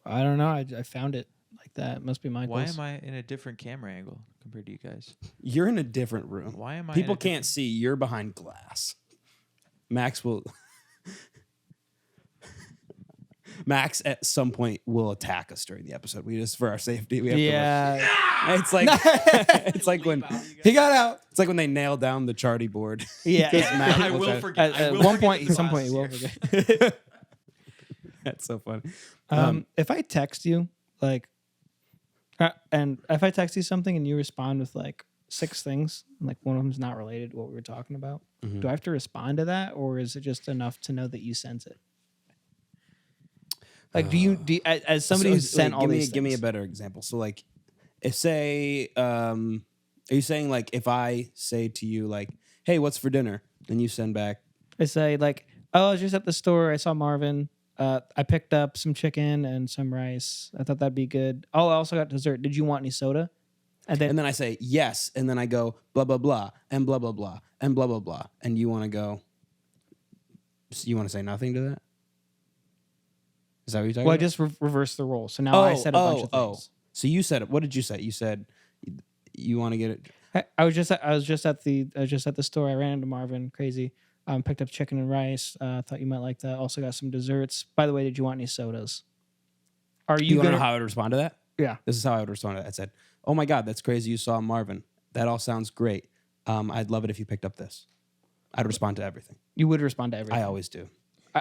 I don't know. I found it like that. It must be Michael's. Why am I in a different camera angle compared to you guys? You're in a different room. Why am I? People can't see. You're behind glass. Max will. Max at some point will attack us during the episode. We just, for our safety, we have Yeah. to. It's like it's like when He got out. it's like when they nail down the charty board. Yeah. Max I will will try- forget. I At will one forget point, the at some point, process you will here. forget. That's so funny. If I text you, like, and if I text you something and you respond with like 6 things, and like one of them's not related to what we were talking about, do I have to respond to that, or is it just enough to know that you sent it? Like, do you as somebody who's sent all these give me a things- better example. So like, if say, are you saying like if I say to you like, hey, what's for dinner? Then you send back. I say like, oh, I was just at the store. I saw Marvin. I picked up some chicken and some rice. I thought that'd be good. Oh, I also got dessert. Did you want any soda? And then And then I say yes, and then I go blah blah blah and blah blah blah and blah blah blah, and you want to go. You want to say nothing to that? Is that what you're talking well, I about? just reversed the role. So now I said a bunch of things. So you said it. What did you say? You said you want to get it. I was just at the store. I ran into Marvin. Crazy. Picked up chicken and rice. Thought you might like that. Also got some desserts. By the way, did you want any sodas? Are You you want to gonna? know how I would respond to that? Yeah. This is how I would respond to that. I said, "Oh my God, that's crazy! You saw Marvin. That all sounds great. I'd love it if you picked up this." I'd respond to everything. You would respond to everything. I always do.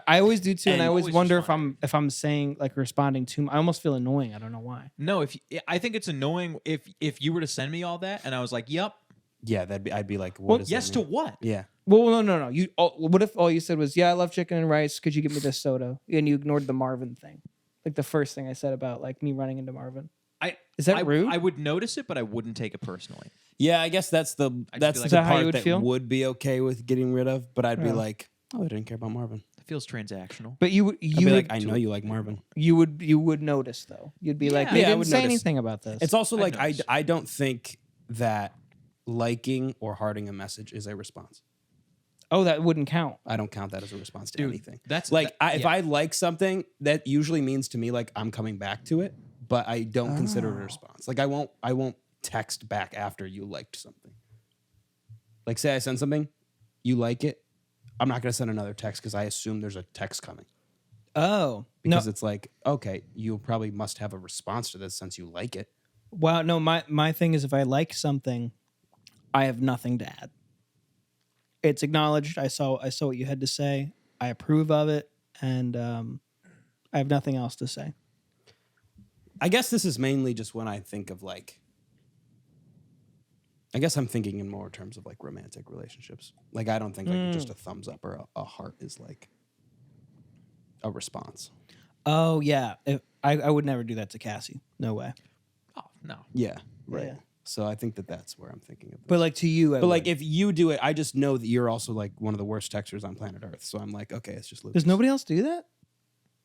I always do too, and I always always wonder respond. if I'm saying like responding to. I almost feel annoying. I don't know why. No, I think it's annoying if you were to send me all that and I was like, "Yep, Yeah, I'd be like, Well, "What does yes that to mean?" what?" Yeah. Well, no. What if all you said was, "Yeah, I love chicken and rice. Could you get me this soda?" And you ignored the Marvin thing, like the first thing I said about like me running into Marvin. Is that rude? I would notice it, but I wouldn't take it personally. Yeah, I guess that's the I'd that's just be the like- Is that how you part would that feel? would be okay with getting rid of. But I'd be Yeah. like, "Oh, I didn't care about Marvin." It feels transactional. But you I'd be would like, "I know you like Marvin." you would notice though. You'd be like, Yeah. they Yeah, I didn't would say notice. anything about this. It's also I like notice. I don't think that liking or hearting a message is a response. Oh, that wouldn't count. I don't count that as a response to Dude, anything. that's Like if yeah. I like something, that usually means to me like I'm coming back to it, but I don't consider it a response. Like I won't text back after you liked something. Like say I send something, you like it, I'm not gonna send another text because I assume there's a text coming. Oh Because it's like, okay, you probably must have a response to this since you like it. wow. No, my thing is if I like something, I have nothing to add. It's acknowledged. I saw what you had to say. I approve of it, and I have nothing else to say. I guess this is mainly just when I think of like, I guess I'm thinking in more terms of like romantic relationships. Like I don't think like just a thumbs up or a heart is like a response. Oh yeah, I would never do that to Cassie. No way. Oh no. Yeah, right. Yeah. So I think that's where I'm thinking of. This. But like to you, I but like would. if you do it, I just know that you're also like one of the worst texters on planet Earth. So I'm like, okay, it's just Lucas. Does nobody else do that?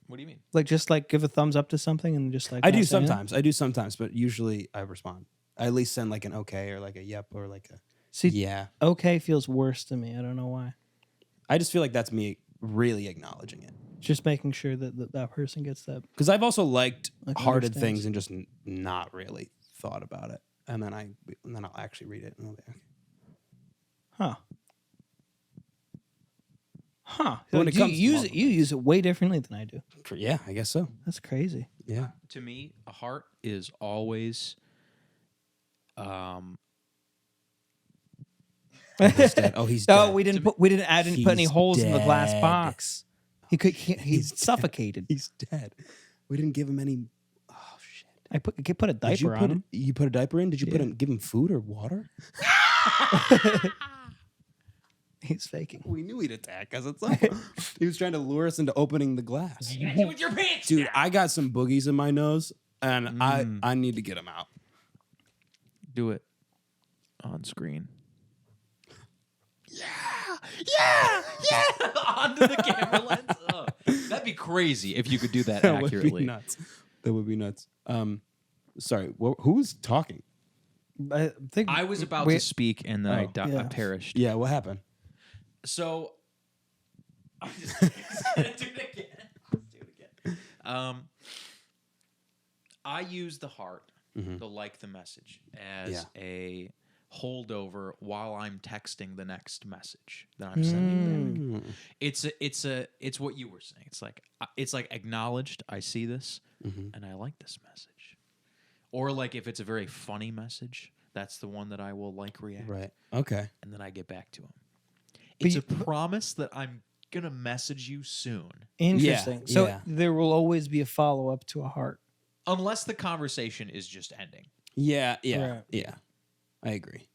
What do you mean? Like just like give a thumbs up to something and just like I not do say anything? sometimes. I do sometimes, but usually I respond. I at least send like an okay or like a yep or like a See, yeah. okay feels worse to me. I don't know why. I just feel like that's me really acknowledging it. Just making sure that person gets that. Because I've also liked Like hearted understands. things and just not really thought about it, and then I'll actually read it and I'll be okay. Huh. Huh. When it you comes to use Marvel it, you use it way differently than I do. Yeah, I guess so. That's crazy. Yeah, To me, a heart is always he's dead. Oh, he's No, dead. we didn't put any He's holes in the glass dead. box. He's He's dead. suffocated. He's dead. We didn't give him any. Oh shit! I put a Did you diaper put on him. You put a diaper in? Did you Yeah. give him food or water? He's faking. We knew he'd attack us at some point. He was trying to lure us into opening the glass. with your pants. Dude, I got some boogies in my nose, and I need to get them out. Do it on screen. onto the camera lens. Oh, that'd be crazy if you could do that That accurately. would be nuts. That would be nuts. Sorry, who's talking? I think I was about to speak and then I yeah. perished. Yeah, what happened? So I'm just gonna do it again. I use the heart, the like the message, as a holdover while I'm texting the next message that I'm sending back. It's what you were saying. It's like acknowledged. I see this and I like this message. Or like if it's a very funny message, that's the one that I will like react. Right. Okay. And then I get back to him. It's a promise that I'm gonna message you soon. Interesting. Yeah, So yeah. there will always be a follow up to a heart. Unless the conversation is just ending. Yeah. Right. Yeah. I agree.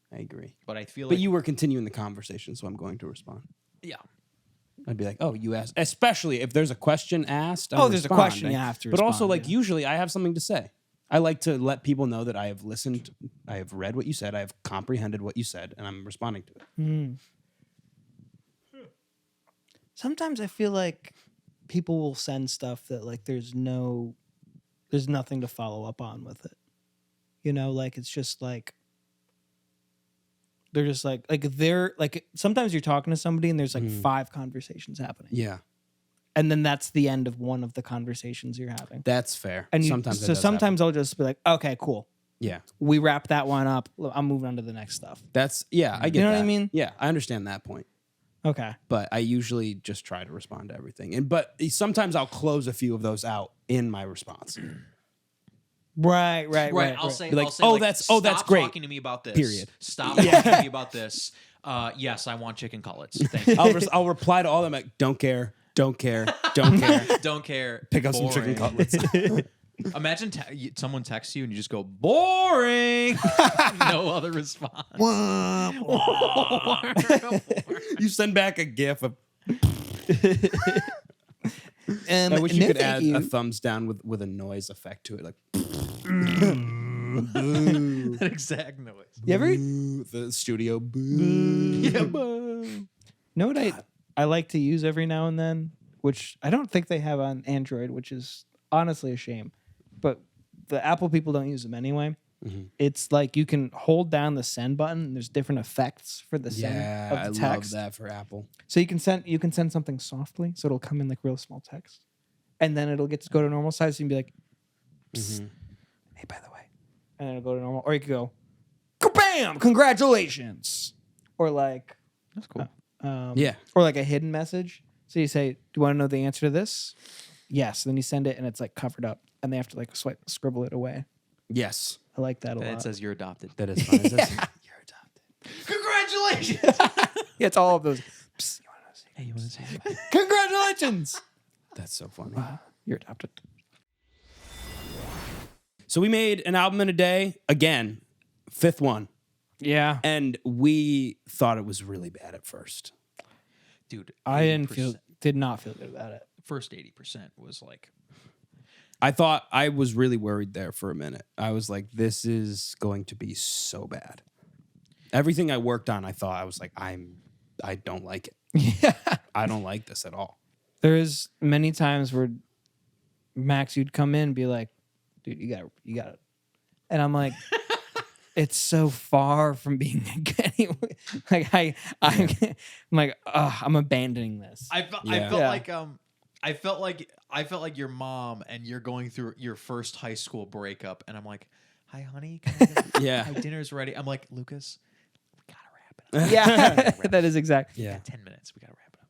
But I feel But like you were continuing the conversation, so I'm going to respond. yeah. I'd be like, "Oh, you asked." Especially if there's a question asked. Oh, there's a question, you have to But also, respond, like, yeah. usually I have something to say. I like to let people know that I have listened, I have read what you said, I have comprehended what you said, and I'm responding to it. Sometimes I feel like people will send stuff that like there's nothing to follow up on with it. You know, like it's just like they're just like they're like sometimes you're talking to somebody and there's like 5 conversations happening. Yeah, And then that's the end of one of the conversations you're having. that's fair. And Sometimes that does sometimes I'll just be like, okay, cool. happen. Yeah, We wrap that one up. I'm moving on to the next stuff. I get You know that. what I mean? Yeah, I understand that point. Okay. But I usually just try to respond to everything. But sometimes I'll close a few of those out in my response. Right. I'll say, Be like, I'll say, "Oh, like, that's stop great." talking to me about this. Period. Stop talking to me about this. Yes, I want chicken cutlets. Thank you. I'll reply to all of them like, "Don't care, don't care, don't care." Don't care. Pick up some chicken Boring. cutlets. Imagine someone texts you and you just go boring. No other response. You send back a GIF of. I wish you no, could thank add you. a thumbs down with a noise effect to it, like That exact noise. You ever boo, the studio boo. Yeah, know what I like to use every now and then, which I don't think they have on Android, which is honestly a shame. But the Apple people don't use them anyway. It's like you can hold down the send button and there's different effects for the send Yeah, of I the love text. that for Apple. So you can send something softly, so it'll come in like real small text. And then it'll get to go to normal size, so you can be like, Psst, hey, by the way. And then it'll go to normal. Or you could go, kabam, congratulations. Or like that's cool. Yeah. Or like a hidden message. So you say, do you want to know the answer to this? Yes. Then you send it and it's like covered up and they have to like scribble it away. Yes, I like that a And lot. it says you're adopted. that is fun. You're adopted. Congratulations. Yeah, it's all of those. Psst, Hey, you want to say something? congratulations. That's so funny. You're adopted. So we made an album in a day again, 5th one, Yeah. and we thought it was really bad at first. Dude, I 80%. did not feel good about it. First 80% was like, I thought I was really worried there for a minute. I was like, this is going to be so bad. Everything I worked on, I thought I was like, I don't like it. Yeah. I don't like this at all. There is many times where Max, you'd come in and be like, dude, you got it. And I'm like, it's so far from being anyway. Like I'm like, I'm abandoning this. I felt like your mom and you're going through your first high school breakup, and I'm like, hi, honey. Can I get Yeah. my dinner's ready. I'm like, Lucas, we gotta wrap it up. Yeah, that is exact. Yeah. 10 minutes. We gotta wrap it up.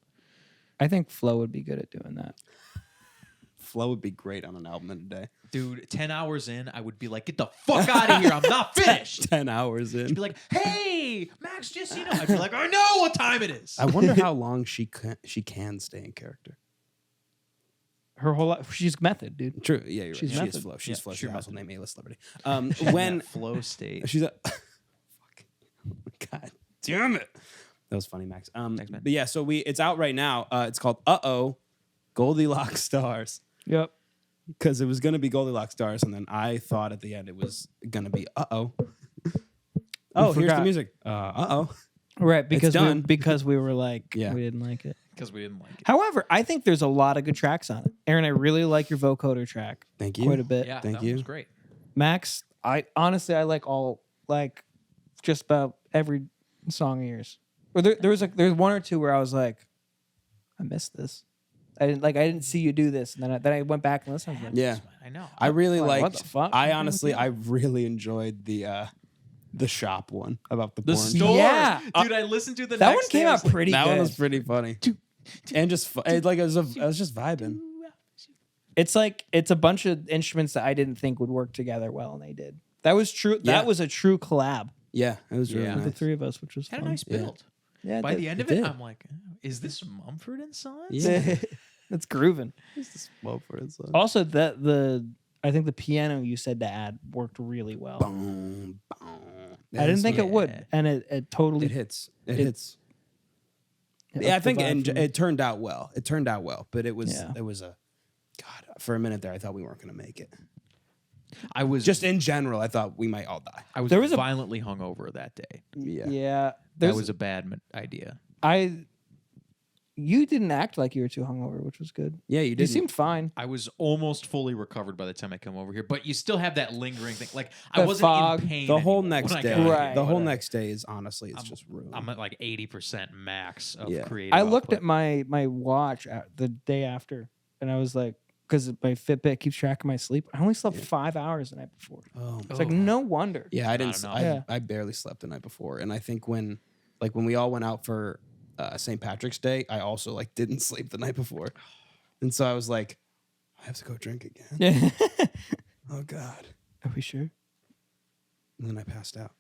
I think Flo would be good at doing that. Flo would be great on an album in a day. Dude, 10 hours in, I would be like, get the fuck out of here. I'm not finished. 10 hours in. She'd be like, hey, Max, just, I'd be like, I know what time it is. I wonder how long she can stay in character. Her whole life, she's method, dude. True. Yeah, you're She's right. She method. is Flo. She's Yeah, Flo. she's She's a household method. name, A-list celebrity. When When flow state. she's a fuck. God damn it. That was funny, Max. Thanks, man. But yeah, so it's out right now. It's called Uh-Oh, Goldilocks Stars. Yep. Because it was going to be Goldilocks Stars, and then I thought at the end it was going to be Uh-Oh. Oh, here's the forgot. music. Uh-oh. Right, because done. we were like Yeah. we didn't like it. Because we didn't like it. However, I think there's a lot of good tracks on it. Aaron, I really like your vocoder track Thank you. quite a bit. Yeah, Thank that one was you. great. Max, I honestly like just about every song of yours. Or there's one or two where I was like, I missed this. I didn't see you do this, and then I went back and listened. I was like, Yeah. I know. I really Like, what liked. the fuck? I What's wrong honestly, with I really enjoyed the shop one about the The porn. store. Yeah. Dude, I listened to the that one next came day, I out was like, pretty That good. one was pretty funny, and just I was just vibing. It's like it's a bunch of instruments that I didn't think would work together well, and they did. That was true. Yeah. That was a true collab Yeah, it was really Yeah. of the nice. three of us, which was had a fun. nice Yeah. build. Yeah, By the end of It it, did. I'm like, oh, is this Mumford and Sons? Yeah. That's grooving. Also, I think the piano you said to add worked really well. Boom, boom. I didn't think it Yeah. would, and it totally It hits. It hits. it Yeah, I upped the think vibe for me. it turned out well. It turned out well, but it was Yeah. God, for a minute there, I thought we weren't going to make it. I was Just in general, I thought we might all die. I was There was a- violently hungover that day. Yeah. Yeah, That there's was a bad idea. you didn't act like you were too hungover, which was good. Yeah, you You did. seemed fine. I was almost fully recovered by the time I come over here, but you still have that lingering thing. Like I The wasn't fog. in pain. The whole anymore next when I day. got here, Right. The whole but next day is honestly, it's just ruined. I'm at like 80% max of Yeah. creative. I looked output. at my watch the day after, and I was like, because my Fitbit keeps track of my sleep. I only slept 5 hours the night before. Oh, It's like no wonder. yeah. I didn't. don't know. Yeah. I barely slept the night before, and I think when we all went out for St. Patrick's Day, I also didn't sleep the night before, and so I was like, I have to go drink again. Yeah. Oh God! Are we sure? And then I passed out.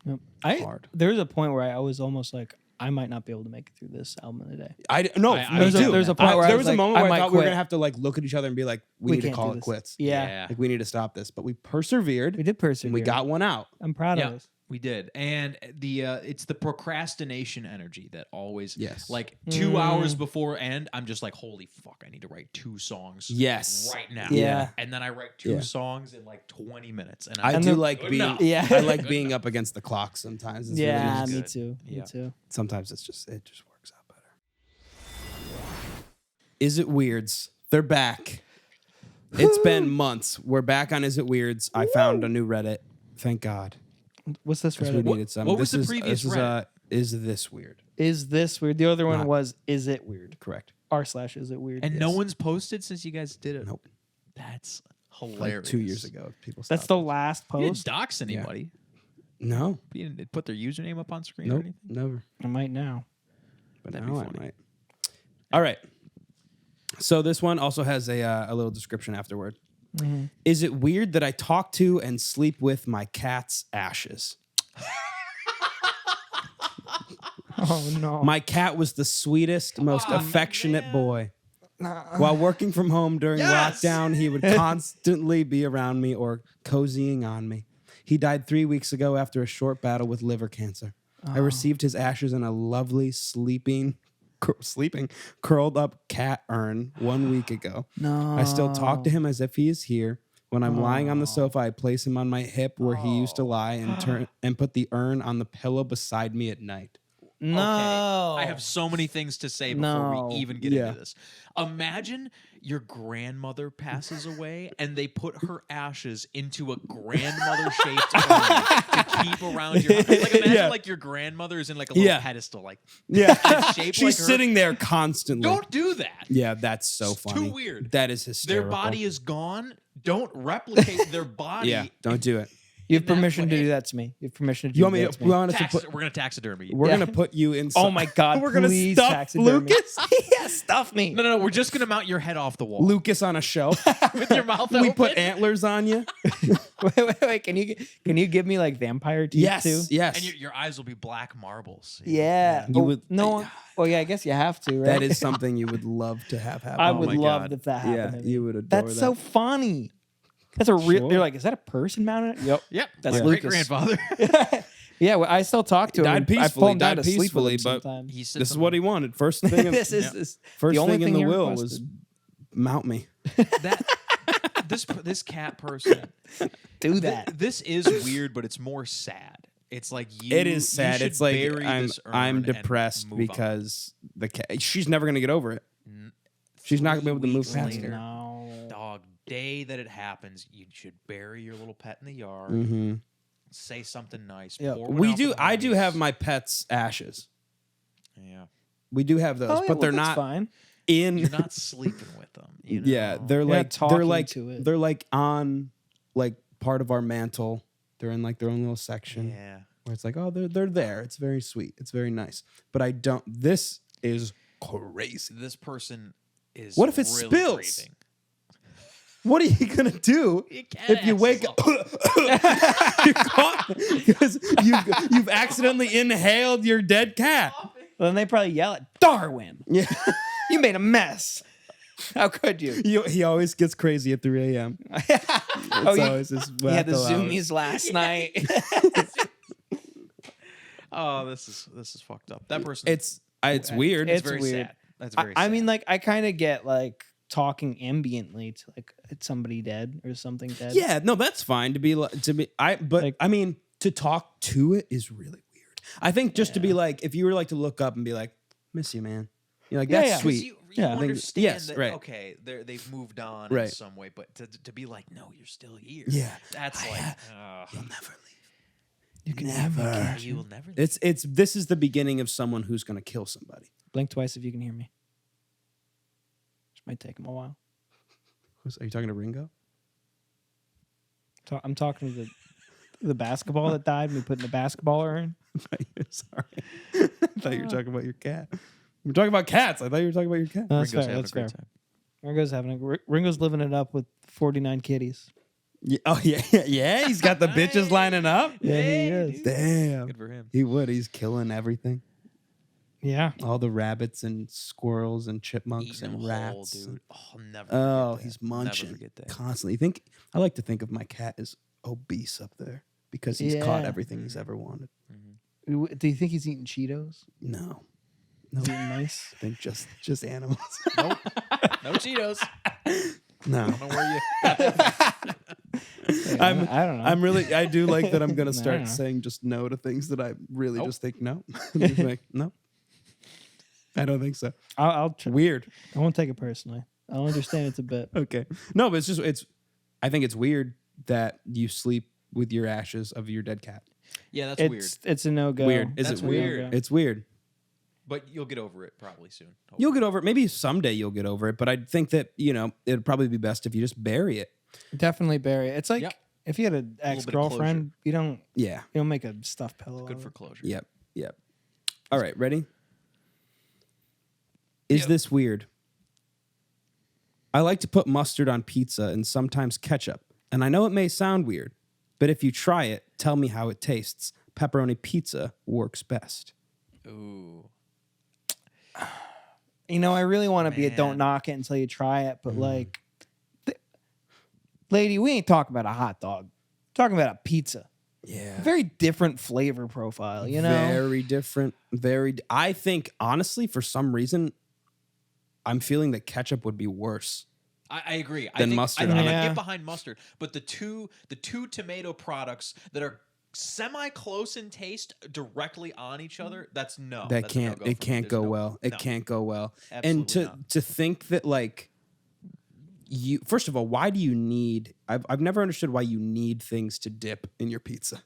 Nope. Hard. There was a point where I was almost like, I might not be able to make it through this album in a day. No, I- me there's a- too. there's a point where I there was was a like, moment I where I might thought we were quit. gonna have to look at each other and be like, we need to can't call do it this. quits. Yeah. Like we need to stop this, but we persevered. We did persevere. And we got one out. I'm proud Yeah. of us. We did, and it's the procrastination energy that always Yes. like 2 hours before end. I'm just like, holy fuck, I need to write 2 songs. Yes. right now. Yeah. and then I write 2 Yeah. songs in like 20 minutes, and I And do the- like Good being. enough. Yeah. I like Good being enough. up against the clock sometimes. It's really Yeah, nice. me good. too. Me Yeah. too. Sometimes it just works out better. Is It Weirds? They're back. It's been months. We're back on Is It Weirds. I found a new Reddit. Thank God. What's this Because we Reddit? needed some. what was This the is- previous this is, Reddit? Is this weird? Is this weird? The other one Not- was, is it weird? Correct. r/ is it weird? and no Yes. one's posted since you guys did it. Nope. That's Like hilarious. 2 years ago, people. That's stopped. the last You didn't post. dox anybody. No. You didn't put their username up on screen or Nope. anything. Never. I might now. But That'd be now I funny. might. All right. So this one also has a little description afterward. Mm-hmm. Is it weird that I talk to and sleep with my cat's ashes? Oh no. My cat was the sweetest, most affectionate boy. While working from home during Yes! lockdown, he would constantly be around me or cozying on me. He died 3 weeks ago after a short battle with liver cancer. I received his ashes in a lovely sleeping, curled up cat urn 1 week ago. No. I still talk to him as if he is here. When I'm lying on the sofa, I place him on my hip where he used to lie and put the urn on the pillow beside me at night. No. Okay. I have so many things to say before No. we even get Yeah. into this. Imagine your grandmother passes away and they put her ashes into a grandmother shaped urn to keep around your like imagine Yeah. like your grandmother is in like a little Yeah. pedestal like Yeah. it's shaped She's like her. sitting there constantly. Don't do that. Yeah, that's so It's funny. too weird. That is Their hysterical. body is gone. Don't replicate their body. Yeah, don't do it. You have in that permission to way. do that to me. You have permission to do You want me? that to We want us to Tax- put. we're gonna taxidermy you. We're Yeah. gonna put you inside. Oh my God! We're gonna please stuff taxidermy. Lucas. Yeah, stuff me. No, we're just gonna mount your head off the wall Lucas on a shelf. with your mouth we open. put antlers on you. Wait. Can you give me like vampire teeth Yes, too? yes. and your eyes will be black marbles. Yeah. You would- No. Well, yeah. I guess you have to. Right? That is something you would love to have happen. I Oh would my love God. if that happened. Yeah, to me. you would adore That's that. so funny. That's a real. Sure. They're like, is that a person mounted? Yep. Yep, That's my Lucas. great grandfather. Yeah, well, I still talk to him. Died and peacefully, I pull him down died to sleep with peacefully, him but sometimes. He said This is something- what he wanted. First thing. In, this is Yeah. this, first the only thing in thing the he will was requested. mount me. that this cat person. Do that. This is weird, but it's more sad. It's like it is sad. It's like I'm depressed on. because the cat. She's never gonna get over it. She's not gonna be able to move 3 past weeks it. later, No. Dog, day that it happens, you should bury your little pet in the yard. Mm-hmm. Say something nice. Yeah. pour one We out do. for the I do homies. have my pet's ashes. Yeah. We do have those, Oh, yeah, but well, they're that's not fine. in. You're not sleeping with them. You know? Yeah, they're You're like not they're talking like to it. they're like on like part of our mantle. They're in like their own little section Yeah. where it's like, oh, they're there. It's very sweet. It's very nice. But I don't. This is crazy. This person is. What if it really spills? breathing. What are you gonna do if you wake up? You're caught because you've accidentally inhaled your dead cat. Well, then they probably yell at Darwin. Yeah, You made a mess. How could you? he always gets crazy at 3 a.m. Oh, you always his had the wacko hours. zoomies last night. Oh, this is fucked up. That person. It's weird. It's very weird. sad. That's very. I sad. mean, like, I kind of get like talking ambiently to like it's somebody dead or something dead. Yeah, no, that's fine to be. But Like- I mean, to talk to it is really weird. I think just to be like, if you were like to look up and be like, "Miss you, man," you're like, Yeah, "That's yeah. 'Cause sweet." You Yeah. I think- understand yes, that, right. okay, they've moved on Right. in some way, but to be like, no, you're still here. Yeah, That's I like, have- you'll never leave. You can Never. you will never. It's this is the beginning of someone who's going to kill somebody. Blink twice if you can hear me. This might take him a while. Are you talking to Ringo? I'm talking to the basketball that died. We put in the basketball urn. Sorry, I thought you were talking about your cat. We're talking about cats. I thought you were talking about your cat. No, that's Ringo's fair. having That's a great fair. time. Ringo's living it up with 49 kitties. Yeah, oh yeah. He's got the bitches lining up. Yeah, he Hey, is. dude. Damn, Good for him. he would. He's killing everything. Yeah. All the rabbits and squirrels and chipmunks Eating and them rats. whole, dude. Oh, I'll never. Oh, forget that. he's munching Never forget that. constantly. I like to think of my cat as obese up there because he's caught Yeah. everything he's ever wanted. Do you think he's eating Cheetos? No, He's eating nice. I think just animals. Nope. No Cheetos. No, I don't know where you got that. I don't know. I'm really. I do like that. I'm gonna I start don't know. saying just no to things that I really Nope. just think no. Just like, no, I don't think so. I'll try. Weird. I won't take it personally. I'll understand it's a bit. Okay. No, but it's. I think it's weird that you sleep with your ashes of your dead cat. Yeah, that's weird. It's a no go. Weird. Is That's it weird? weird. It's weird. But you'll get over it probably soon. You'll get over it. Maybe someday you'll get over it. But I think that it'd probably be best if you just bury it. Definitely bury it. It's like Yep. if you had an bit of ex-girlfriend, you don't Yeah. make a stuffed pillow. Good of for it. closure. Yep. Yep. All right. Ready? Is this weird? I like to put mustard on pizza and sometimes ketchup. And I know it may sound weird, but if you try it, tell me how it tastes. Pepperoni pizza works best. Ooh. I really want to be a don't Man. knock it until you try it, but like, lady, we ain't talking about a hot dog. We're talking about a pizza. Yeah. Very different flavor profile, Very different. I think, honestly, for some reason, I'm feeling that ketchup would be worse. I agree. I Than think, mustard I on it. get behind mustard, but the two tomato products that are semi close in taste directly on each other, that's It a can't no-go for me. can't There's go no- well. It no. can't go well. Absolutely And to not. to think that like you first of all, why do you need I've never understood why you need things to dip in your pizza.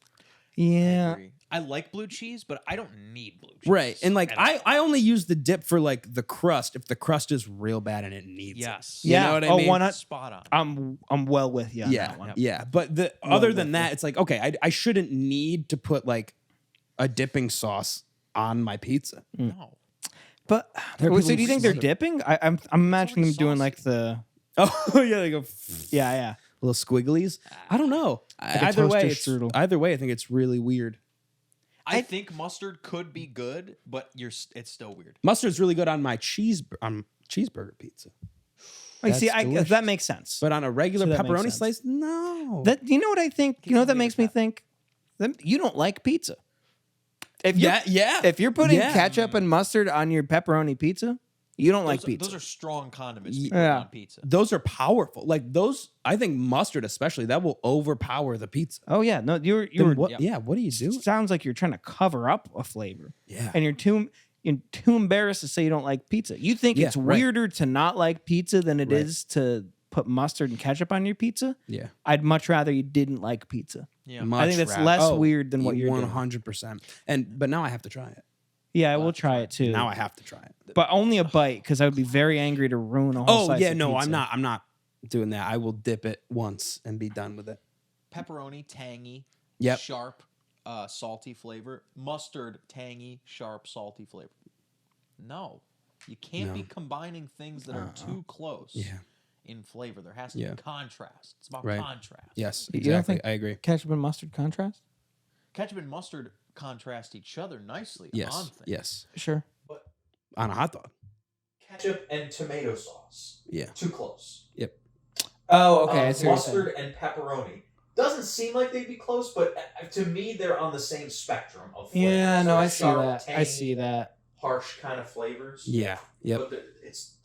Yeah. Agree. I like blue cheese, but I don't need blue cheese. Right. And like at all. I only use the dip for like the crust if the crust is real bad and it needs Yes. it. You know what I mean? Spot on. I'm well with you on Yeah. that one. Yeah. But other than with that, it's like, okay, I shouldn't need to put like a dipping sauce on my pizza. No. But There are so people do you who think they're smother- dipping? I'm imagining them doing like the Oh yeah, they go yeah. little squigglies. I don't know. a Either way, toaster strudel. either way, I think it's really weird. I think mustard could be good, but it's still weird. Mustard's really good on my cheeseburger pizza, Oh, you see, That's delicious. that makes sense. but on a regular So that makes pepperoni sense. slice, no. That you know what I think? You know what that makes me think? You don't like pizza. If you're, yeah. if you're putting Yeah. ketchup and mustard on your pepperoni pizza, You don't like pizza. Those are strong condiments to put Yeah. on pizza. Those are powerful. Like those, I think mustard especially, that will overpower the pizza. Oh yeah, no, you're Then what? Yeah, what are you doing? sounds like you're trying to cover up a flavor. Yeah. And you're too embarrassed to say you don't like pizza. You think Yeah, it's right. weirder to not like pizza than it Right. is to put mustard and ketchup on your pizza? Yeah. I'd much rather you didn't like pizza. Yeah. I think that's less weird than what you're doing. 100%. But now I have to try it. Yeah, I will try it too. Now I have to try it. but only a bite because I would be very angry to ruin a whole Oh slice yeah, of no, pizza. I'm not doing that. I will dip it once and be done with it. Pepperoni, tangy, Yep. sharp, salty flavor. Mustard, tangy, sharp, salty flavor. No, you can't be combining things that are too close Yeah. in flavor. There has to Yeah. be contrast. It's about Right. contrast. Yes, You don't exactly. think I agree. ketchup and mustard contrast? Ketchup and mustard contrast each other nicely on Yes. things. Yes. Sure. On a hot dog. Ketchup and tomato sauce. Yeah. Too close. Yep. Oh, okay. I see what you're saying. Mustard and pepperoni. Doesn't seem like they'd be close, but to me, they're on the same spectrum of flavors. Yeah, no, They're I see sharp, that. I tangy, see that. harsh kind of flavors. Yeah. Yep. But it's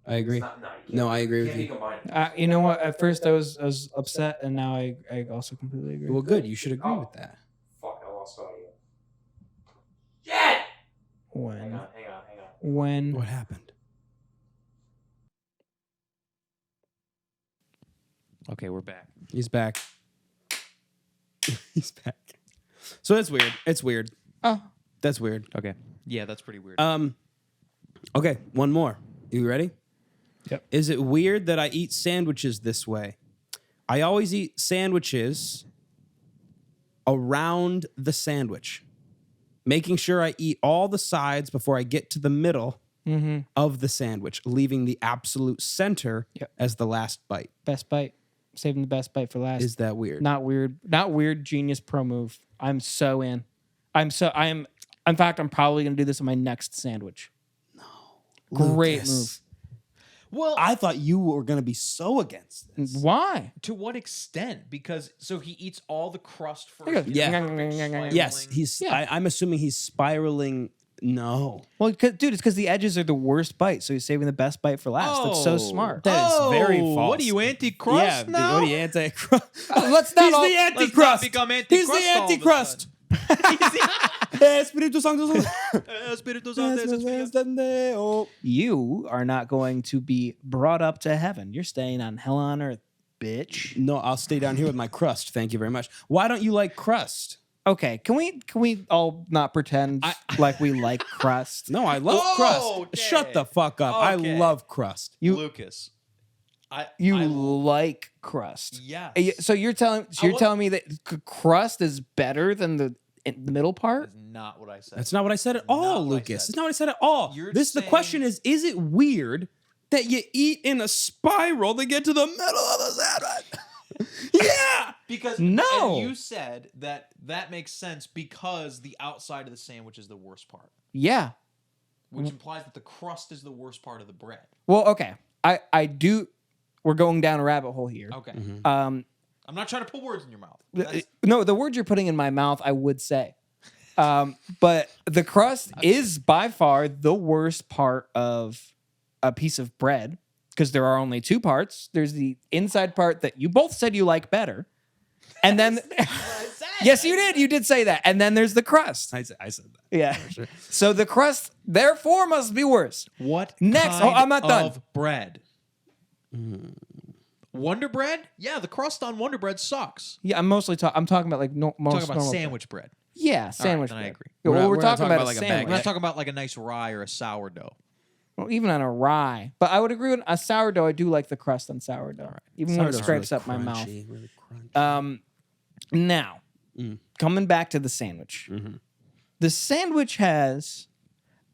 I agree. not nice. No, I agree with Can't be you. combined. You know what? At first I was upset, and now I also completely agree. Well, good. You should agree with that. Fuck, I lost audio. Yeah! When? Hang on. When? What happened? Okay, we're back. He's back. He's back. So that's weird. It's weird. Oh, That's weird. Okay. Yeah, that's pretty weird. Okay, one more. You ready? Yep. Is it weird that I eat sandwiches this way? I always eat sandwiches around the sandwich, making sure I eat all the sides before I get to the middle of the sandwich, leaving the absolute center as the last bite. best bite. Saving the best bite for last. Is that weird? Not weird. Not weird. Genius pro move. I'm so in. In fact, I'm probably gonna do this on my next sandwich. No. Great Lucas. well, I thought you were going to be so against this. move. Why? to what extent? Because so he eats all the crust first. Yeah. He's Yeah. perfect spiraling. Yes, he's. Yeah. I'm assuming he's spiraling. No, Well, dude, it's because the edges are the worst bite, so he's saving the best bite for last. That's so smart. That is very false. What are you, anti-crust Yeah, now? what are you anti-crust? Let's not He's all- the Let's not antichrist. become He's the anti-crust all of a antichrist. Espíritu Santo. Espíritu Santo. Oh. You are not going to be brought up to heaven. You're staying on hell on earth, bitch. No, I'll stay down here with my crust. Thank you very much. Why don't you like crust? Okay, can we all not pretend like we like crust? No, I love Okay. crust. Shut the fuck up. Okay. I love crust. Lucas. I Like crust. yes. So you're telling me that crust is better than the middle part? That's not what I said. That's not what I said at Not all, what I Lucas. said. That's not what I said at all. You're The saying- question is it weird that you eat in a spiral to get to the middle of the sandwich? Yeah. Because No. and you said that makes sense because the outside of the sandwich is the worst part, Yeah. which implies that the crust is the worst part of the bread. Well, okay. I do. We're going down a rabbit hole here. Okay. Um, I'm not trying to put words in your mouth. no, the word you're putting in my mouth, I would say. But the crust is by far the worst part of a piece of bread because there are only two parts. There's the inside part that you both said you like better. And then, yes, you did. You did say that. And then there's the crust. I said that. Yeah. So the crust, therefore, must be worse. What Next. kind Oh, I'm not done. of bread? Wonder bread? Yeah, the crust on Wonder bread sucks. Yeah, I'm talking about like most Talking about normal sandwich bread. bread. Yeah, sandwich then I bread. agree. Yeah, well, We're we're not talking about like a a sandwich. I'm not talking about like a nice rye or a sourdough. Well, even on a rye. But I would agree with a sourdough. I do like the crust on sourdough. Even when it scrapes up my mouth. Really crunchy. Now, coming back to the sandwich. The sandwich has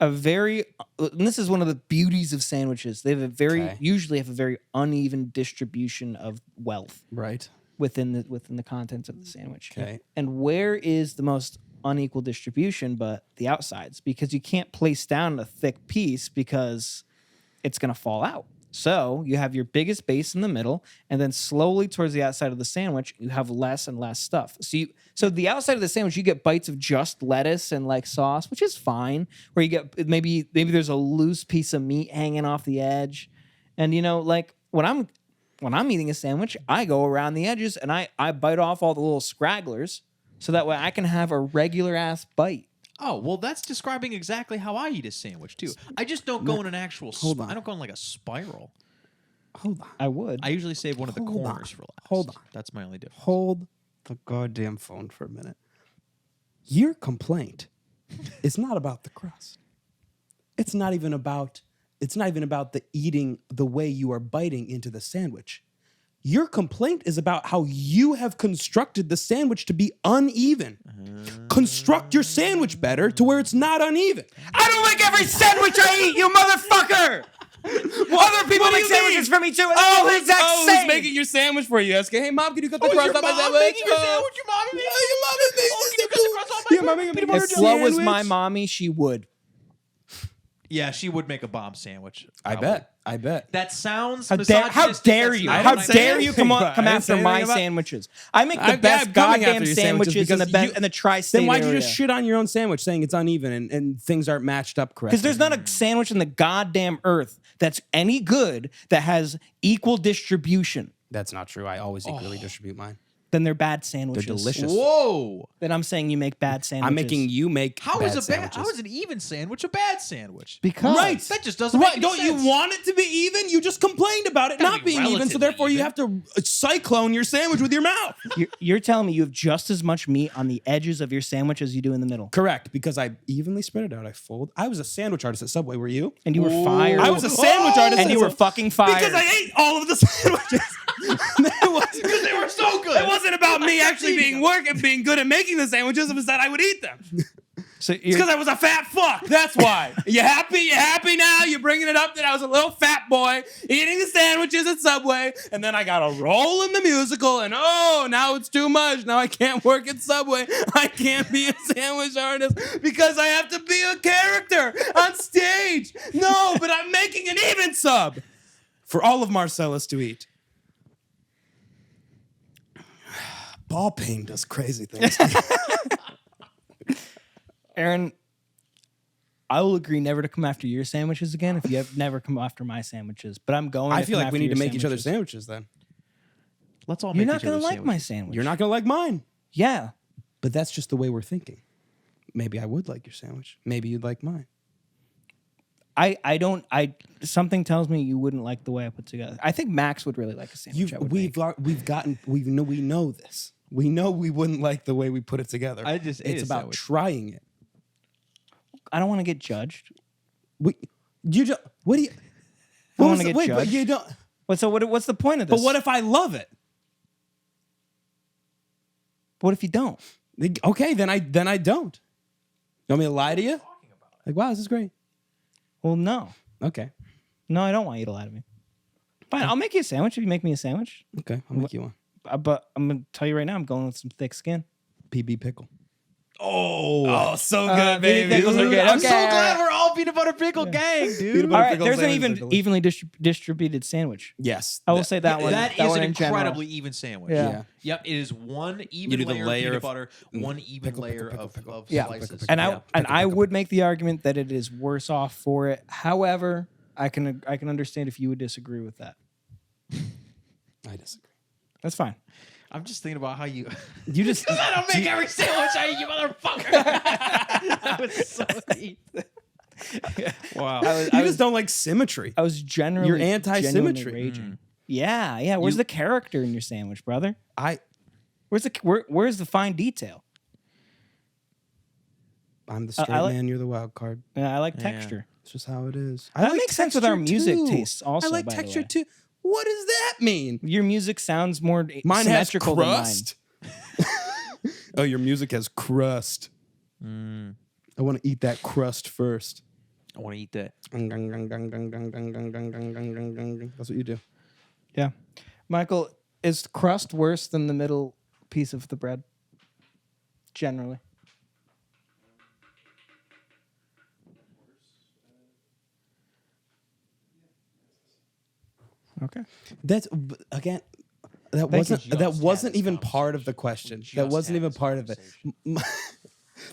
a very, and this is one of the beauties of sandwiches. They have usually have a very uneven distribution of wealth Right. within the contents of the sandwich. Okay. And where is the most unequal distribution but the outsides? Because you can't place down a thick piece because it's going to fall out. So you have your biggest base in the middle, and then slowly towards the outside of the sandwich, you have less and less stuff. So the outside of the sandwich, you get bites of just lettuce and like sauce, which is fine. Where you get maybe there's a loose piece of meat hanging off the edge, and like when I'm eating a sandwich, I go around the edges and I bite off all the little scragglers, so that way I can have a regular ass bite. Oh, well, that's describing exactly how I eat a sandwich, too. I just don't go in an actual... I don't go in like a spiral. Hold on. I would. I usually save one of the Hold corners on. for last. Hold on. That's my only difference. Hold the goddamn phone for a minute. Your complaint is not about the crust. It's not even about the eating the way you are biting into the sandwich. Your complaint is about how you have constructed the sandwich to be uneven. Construct your sandwich better to where it's not uneven. I don't like every sandwich I eat, you motherfucker! Other people make sandwiches for me too. Oh, the exact same. Who's making your sandwich for you? Asking, hey mom, can you cut the crust off my sandwich? Your mom is Your mom is making If Flo was my mommy, she would. Yeah, she would make a bomb sandwich. I bet. That sounds How misogynistic. dare That's you? not How what I dare meant. you come after my about- sandwiches? I make the I'm best coming after goddamn your sandwiches in the because in the tri-state Then why'd you area. just shit on your own sandwich saying it's uneven and things aren't matched up correctly? Because there's not a sandwich in the goddamn earth that's any good that has equal distribution. That's not true. I always equally distribute mine. Then they're bad sandwiches. They're delicious. Whoa. Then I'm saying you make bad sandwiches. I'm making you make How bad is sandwiches. how is an even sandwich a bad sandwich? because Right. That just doesn't Right? make any Don't sense. you want it to be even? You just complained about it Gotta not be being even, so relatively therefore you even. have to cyclone your sandwich with your mouth. you're telling me you have just as much meat on the edges of your sandwich as you do in the middle. Correct, because I evenly spread it out. I was a sandwich artist at Subway. Were you? And you were fired. I was a sandwich artist, And you were fucking fired. because I ate all of the sandwiches. Because they were so good. It wasn't about me actually being good at making the sandwiches. It was that I would eat them. So It's because I was a fat fuck. That's why. You happy? You happy now? You're bringing it up that I was a little fat boy eating the sandwiches at Subway, and then I got a role in the musical, and now it's too much. Now I can't work at Subway. I can't be a sandwich artist because I have to be a character on stage. No, but I'm making an even sub for all of Marcellus to eat. Ball pain does crazy things. Aaron, I will agree never to come after your sandwiches again if you have never come after my sandwiches. But I'm going. I to feel come like we after need to your make each other's sandwiches. sandwiches then. Let's all You're make not each gonna other's like my sandwiches. sandwich. You're not going to like mine. Yeah. But that's just the way we're thinking. Maybe I would like your sandwich. Maybe you'd like mine. I don't. Something tells me you wouldn't like the way I put together. I think Max would really like a sandwich. I would make. We know this. We know we wouldn't like the way we put it together. I just ate it's a about sandwich. trying it. I don't want to get judged. What do you? I wanna get But judged. you don't. What's the point of this? But what if I love it? What if you don't? Okay, then I don't. You want me to lie to you? Like, wow, this is great. Well, no. Okay, I don't want you to lie to me. Fine, I'll make you a sandwich if you make me a sandwich. okay, I'll make you one. But I'm gonna tell you right now, I'm going with some thick skin. PB pickle. Oh, so good, baby. Pickles are good. I'm Okay, so all glad right. we're all peanut butter pickle gang, dude. Peanut All butter right, pickle there's an sandwiches are delicious. evenly distributed sandwich. Yes, I will say that one. That that is one an in general. incredibly even sandwich. Yeah. Yep, it is one do even the layer, layer of of- peanut butter, one even pickle, layer pickle, of, pickle, of Yeah. slices. Pickle, And Yeah. I would make the argument that it is worse off for it. However, I can understand if you would disagree with that. I disagree. That's fine. I'm just thinking about how you. You just I don't make every sandwich I eat, you motherfucker. That was so deep. Wow. you just don't like symmetry. I was generally You're anti-symmetry. genuinely raging. Yeah. Where's the character in your sandwich, brother? Where's the fine detail? I'm the straight I like- man. You're the wild card. I like texture. It's just how it is. That makes sense with our music tastes also, I like by the texture way. too. What does that mean? Your music sounds more Mine has symmetrical than mine. crust. Oh, your music has crust. I want to eat that crust first. I want to eat that. That's what you do. Yeah. Michael, is crust worse than the middle piece of the bread? Generally. Okay. That's again. That wasn't even part of the question. That wasn't even part of it.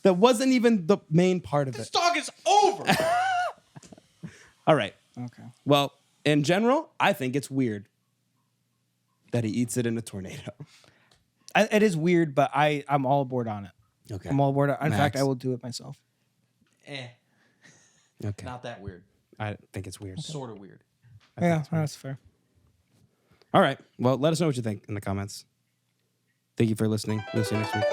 That wasn't even the main part of it. This dog is over. All right. Okay. Well, in general, I think it's weird that he eats it in a tornado. It is weird, but I'm all aboard on it. Okay. I'm all aboard. In Max? fact, I will do it myself. Okay. Not that weird. I think it's weird. Sort of weird. Yeah, that's fair. All right. Well, let us know what you think in the comments. Thank you for listening. We'll see you next week.